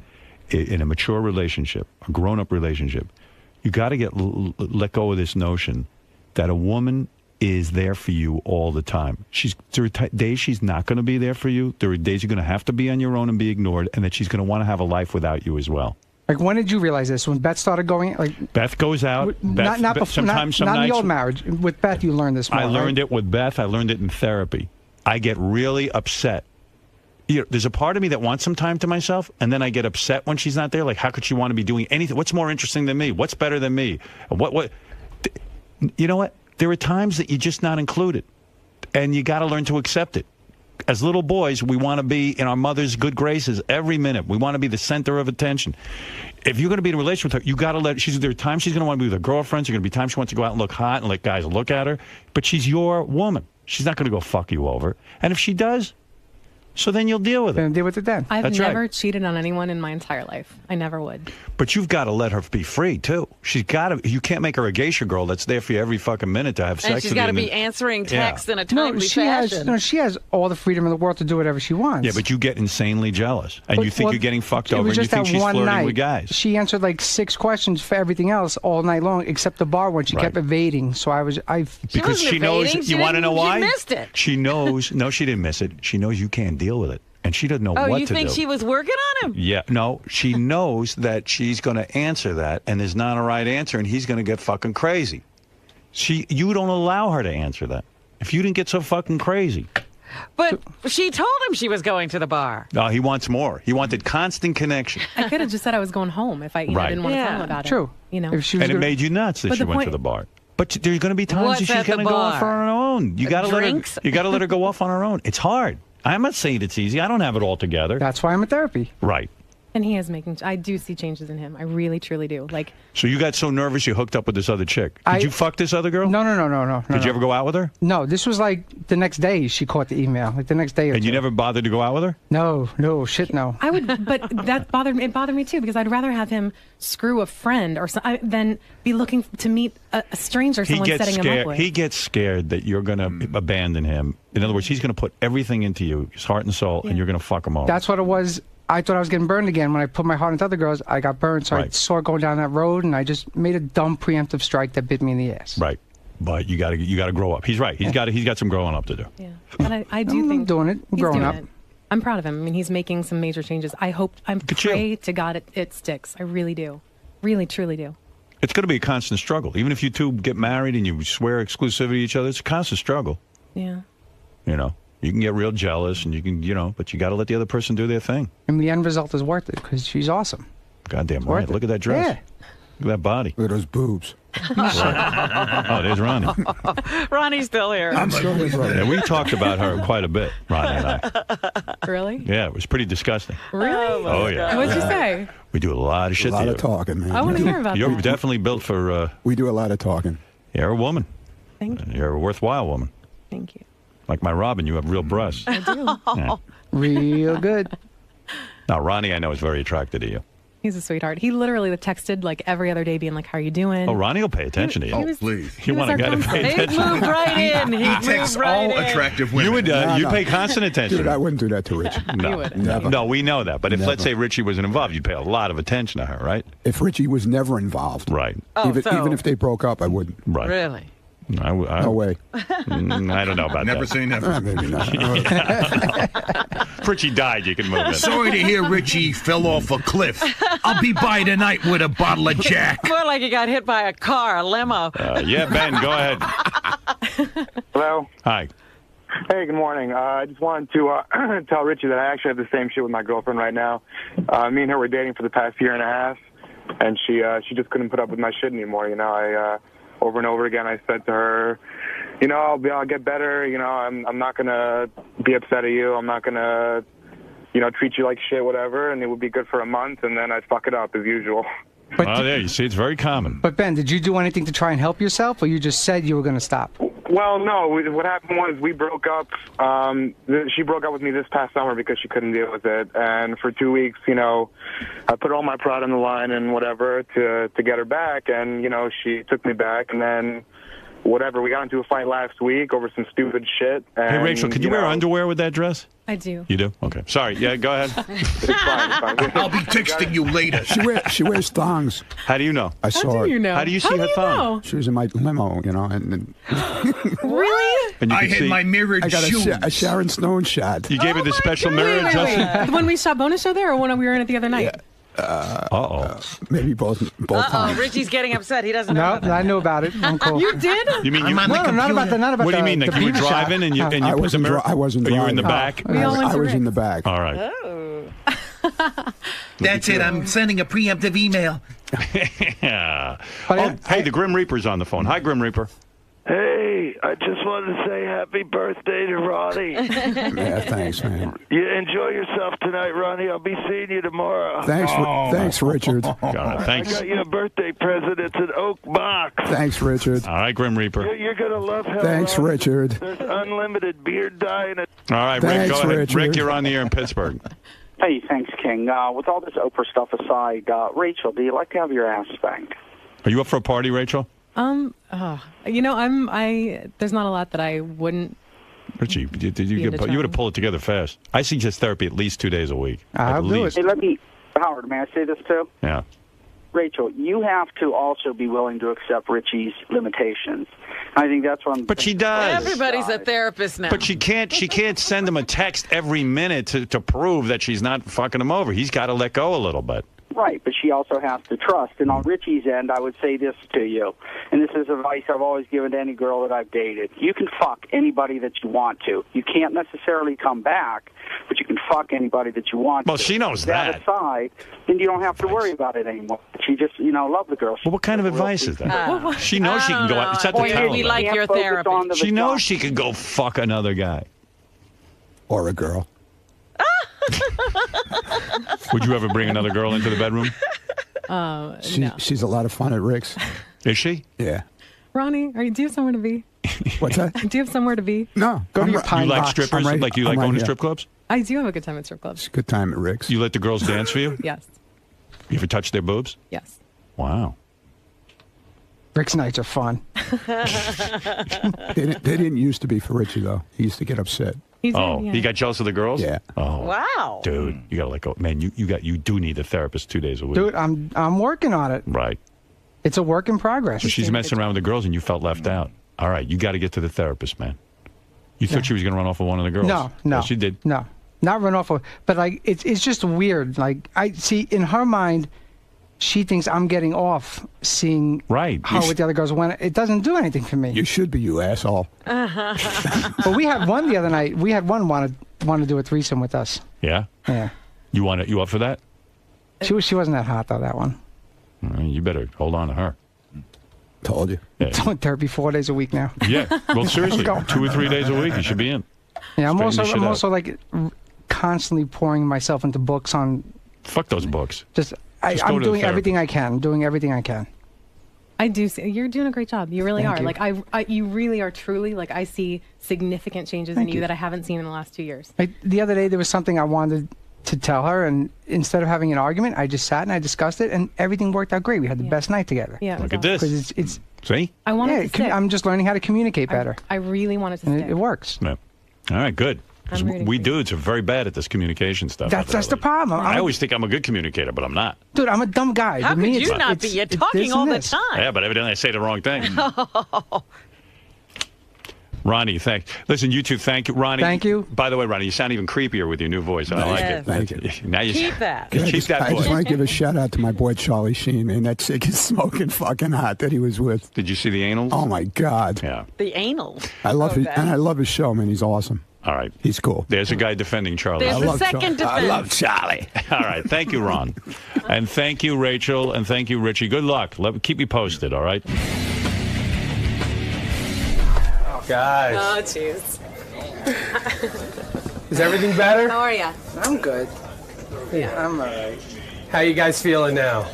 in a mature relationship, a grown-up relationship, you got to let go of this notion that a woman is there for you all the time. There are days she's not going to be there for you. There are days you're going to have to be on your own and be ignored, and that she's going to want to have a life without you as well. Like, when did you realize this? When Beth started going, like, Beth goes out. Beth, not before, sometimes, not some in the nights, old marriage. With Beth, you learned this more. I learned right? it with Beth. I learned it in therapy. I get really upset. There's a part of me that wants some time to myself, and then I get upset when she's not there. Like, how could she want to be doing anything? What's more interesting than me? What's better than me? What? You know what? There are times that you're just not included, and you got to learn to accept it. As little boys, we want to be in our mother's good graces every minute. We want to be the center of attention. If you're going to be in a relationship with her, you got to there are times she's going to want to be with her girlfriends. There are going to be times she wants to go out and look hot and let guys look at her. But she's your woman. She's not going to go fuck you over. And if she does, so then you'll deal with it. Then deal with it then. I've That's never right. cheated on anyone in my entire life. I never would. But you've got to let her be free, too. She's got to. You can't make her a geisha girl that's there for you every fucking minute to have sex And with she's you. got to and be then- answering Yeah. texts in a No, timely she fashion. she has all the freedom in the world to do whatever she wants. Yeah, but you get insanely jealous. And But- you think well, you're getting fucked it over, was and you just think that she's one flirting night. with guys. She answered like 6 questions for everything else all night long, except the bar one. She kept evading. So Because she knows. You want to know why? She missed it. She knows. No, she didn't miss it. She knows you can't deal with it, and she doesn't know Oh, what you to think do. she was working on him? Yeah, no, she knows that she's going to answer that, and there's not a right answer, and he's going to get fucking crazy. You don't allow her to answer that. If you didn't get so fucking crazy. But she told him she was going to the bar. No, he wants more. He wanted constant connection. I could have just said I was going home if I Right. didn't want to tell him about it. You know. If she And it made you nuts that But she the went to point- the bar. But there's going to be times What's that she's at the going to go off bar? on her own. You got to let her. Drinks? You got to let her go off on her own. It's hard. I'm not saying it's easy. I don't have it all together. That's why I'm in therapy. Right. And he is making. I do see changes in him. I really, truly do. Like, So you got so nervous you hooked up with this other chick. Did you fuck this other girl? No. Did you ever go out with her? No, this was like the next day she caught the email. Like the next day or And two. you never bothered to go out with her? No, shit, no. I would, but that bothered me. It bothered me too because I'd rather have him screw a friend or than be looking to meet a stranger. Someone setting him up with. He gets scared that you're going to abandon him. In other words, he's going to put everything into you, his heart and soul, and you're going to fuck him over. That's what it was. I thought I was getting burned again. When I put my heart into other girls, I got burned. So I saw her going down that road, and I just made a dumb preemptive strike that bit me in the ass. Right. But you got to grow up. He's right. He's got some growing up to do. Yeah, but I do think doing it. he's Growing doing up. it. I'm proud of him. I mean, he's making some major changes. I pray to God it sticks. I really do. Really, truly do. It's going to be a constant struggle. Even if you two get married and you swear exclusivity to each other, it's a constant struggle. Yeah. You know, you can get real jealous, and you can, but you got to let the other person do their thing. And the end result is worth it because she's awesome. Goddamn Worth right. it. Look at that dress. Yeah. Look at that body. Look at those boobs. Oh, there's Ronnie. Ronnie's still here. I'm still here, brother. Yeah, we talked about her quite a bit, Ronnie and I. Really? Yeah, it was pretty disgusting. Really? Oh, yeah. What'd you say? We do a lot of shit. A lot to of you. talking, man. I want to hear about You're that. definitely built for. We do a lot of talking. You're a woman. Thank you. You're a worthwhile woman. Thank you. Like my Robin, you have real breasts. I do. Yeah. Real good. Now, Ronnie, I know is very attracted to you. He's a sweetheart. He literally texted like every other day, being like, "How are you doing?" Oh, Ronnie will pay attention to you. He was- please. You want a guy to pay He attention? moved right in. He texts moved right all in. attractive women. You would No, you no. pay constant attention. Dude, I wouldn't do that to Richie. No, Never. no, we know that. But if, let's Never. say, Richie wasn't involved, you'd pay a lot of attention to her, right? If Richie was never involved, right? Oh, even if they broke up, I wouldn't. Right. Really? No way. I don't know about Never that. say never. Maybe not. If Richie died, you can move it. Sorry to hear Richie fell off a cliff. I'll be by tonight with a bottle of Jack. More like he got hit by a car, a limo. Yeah, Ben, go ahead. Hello. Hi. Hey, good morning. I just wanted to tell Richie that I actually have the same shit with my girlfriend right now. Me and her were dating for the past year and a half, and she just couldn't put up with my shit anymore. You know, I over and over again I said to her, you know, I'll get better. You know, I'm not gonna be upset at you. I'm not gonna, you know, treat you like shit, whatever. And it would be good for a month, and then I'd fuck it up as usual. Well, there you see, it's very common. But Ben, did you do anything to try and help yourself, or you just said you were going to stop? Well, no. What happened was we broke up. She broke up with me this past summer because she couldn't deal with it. And for 2 weeks, you know, I put all my pride on the line and whatever to get her back. And, you know, she took me back. And then whatever, we got into a fight last week over some stupid shit. And, Hey, Rachel, could you wear underwear with that dress? I do. You do? Okay. Sorry. Yeah, go ahead. I'll be texting you later. She wears thongs. How do you know? I saw her. How do you see her thong? She was in my limo, you know, and Really? And you I can had see- my mirrored I got shoes. a Sharon Stone shot. You gave her the special mirror, Wait, Justin? when we shot bonus show there, or when we were in it the other night? Maybe both Uh-oh, times. Richie's getting upset. He doesn't No, know about I knew about it. I'm cool. You did? You mean you? no, not about the. Not about What do you the- mean? the Like you were beaver shot. driving and you I put the wasn't mirror? I wasn't Oh, you were in the driving. back. We all went I to was Rick's. in the back. All right. That's it. I'm sending a preemptive email. Yeah. Oh, hey, the Grim Reaper's on the phone. Hi, Grim Reaper. Hey, I just wanted to say happy birthday to Ronnie. Yeah, thanks, man. You enjoy yourself tonight, Ronnie. I'll be seeing you tomorrow. Thanks, Richard. Thanks. I got you a birthday present. It's an oak box. Thanks, Richard. All right, Grim Reaper. You're gonna love how Thanks, Richard. There's unlimited beard dye in it. All right, Rick, Thanks, go ahead. Richard. Rick, you're on the air in Pittsburgh. Hey, thanks, King. With all this Oprah stuff aside, Rachel, do you like to have your ass spanked? Are you up for a party, Rachel? You know, there's not a lot that I wouldn't. Richie, you would have pulled it together fast. I suggest therapy at least 2 days a week. I'll at least. Hey, Howard, may I say this too? Yeah. Rachel, you have to also be willing to accept Richie's limitations. I think that's one. But she does. Everybody's a therapist now. But she can't send him a text every minute to prove that she's not fucking him over. He's got to let go a little bit. Right, but she also has to trust. And on Richie's end, I would say this to you, and this is advice I've always given to any girl that I've dated. You can fuck anybody that you want to. You can't necessarily come back, but you can fuck anybody that you want Well, to. she knows that. aside, then you don't have to worry about it anymore. She just, love the girl. Well, what kind of advice is that? She knows she can go out. It's at the Boy, towel. we like your therapy. She knows she can go fuck another guy. Or a girl. Would you ever bring another girl into the bedroom? No. She's a lot of fun at Rick's. Is she? Yeah. Ronnie, do you have somewhere to be? What's that? Do you have somewhere to be? No. Go to your You pine like box. strippers? I'm right- Like you like I'm right going to here. strip clubs? I do have a good time at strip clubs. Good time at Rick's. You let the girls dance for you? Yes. You ever touch their boobs? Yes. Wow. Rick's nights are fun. They didn't used to be for Richie, though. He used to get upset. He got jealous of the girls? Yeah. Oh. Wow. Dude, you gotta let go. Man, you do need a therapist 2 days a week. Dude, I'm working on it. Right. It's a work in progress. So she's messing around with the girls and you felt left out. All right, you got to get to the therapist, man. You thought she was going to run off with one of the girls? No. Yes, she did. No, not run off of. But like, it's just weird. Like I see in her mind, she thinks I'm getting off seeing her with the other girls when it doesn't do anything for me. You should be, you asshole. But we had one the other night. We had one want to do a threesome with us. Yeah? Yeah. You up for that? She wasn't that hot though. That one. You better hold on to her. Told you. Yeah. Doing therapy 4 days a week now. Yeah. Well, seriously, I'm going. 2 or 3 days a week, you should be in. Yeah, I'm Straighten this shit out. also like constantly pouring myself into books on. Fuck those books. Just go I'm to the doing therapist. everything I can. Doing everything I can. I do see you're doing a great job. You really Thank are. you. Like you really are truly like I see significant changes Thank in you you. that I haven't seen in the last 2 years. Like the other day, there was something I wanted to tell her, and instead of having an argument, I just sat and I discussed it, and everything worked out great. We had the best night together. Yeah, Look at this. Because it's See? I wanted to stick. I'm just learning how to communicate better. I really wanted to And stick. it works. Yeah. All right, good. 'Cause I'm rooting we dudes are very bad at this communication stuff. That's the problem. I always think I'm a good communicator, but I'm not. Dude, I'm a dumb guy. How To me, could you it's- not be? it's- You're it's talking this all and the this. time. Yeah, but evidently I say the wrong thing. Ronnie, listen, you two, thank you. Ronnie. Thank you. By the way, Ronnie, you sound even creepier with your new voice. I like it. Thank you. Now you Keep that. Keep that I just voice. want to give a shout out to my boy Charlie Sheen, man. That chick is smoking fucking hot that he was with. Did you see the anals? Oh my God. Yeah. The anal. I love Oh, his, that. and I love his show, man. He's awesome. All right. He's cool. There's a guy defending Charlie. There's the second defense. I love Charlie. All right. Thank you, Ron. And thank you, Rachel. And thank you, Richie. Good luck. Keep me posted, all right? Guys, Oh, jeez. is everything better? How are you? I'm good. Yeah. I'm all right. How you guys feeling now?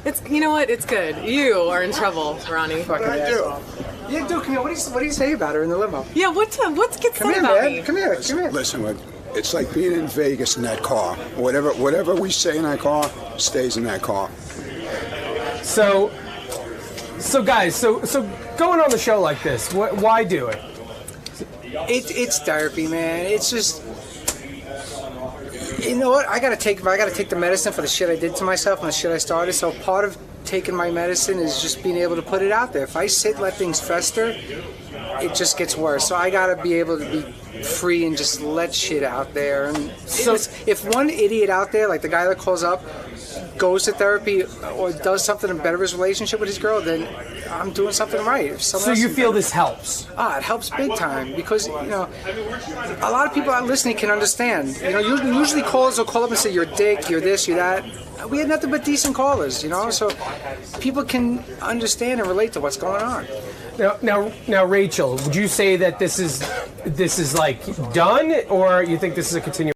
It's you know what? It's good. You are in trouble, Ronnie. Fucking asshole. Yeah, dude, come here. What do you say about her in the limo? Yeah, what gets Come said here, about man. me? Come here. Come here. Listen, it's like being in Vegas in that car. Whatever we say in that car stays in that car. So guys, so going on the show like this, why do it? It's therapy, man. It's just, you know what? I gotta take the medicine for the shit I did to myself and the shit I started. So part of taking my medicine is just being able to put it out there. If I sit and let things fester, it just gets worse. So I gotta be able to be free and just let shit out there. And if one idiot out there, like the guy that calls up, goes to therapy or does something to better his relationship with his girl, then I'm doing something right. If someone So else you is feel better- this helps? It helps big time because, you know, a lot of people out listening can understand. You know, usually callers will call up and say, you're a dick, you're this, you're that. We had nothing but decent callers, you know, so people can understand and relate to what's going on. Now, Rachel, would you say that this is like done, or you think this is a continuation?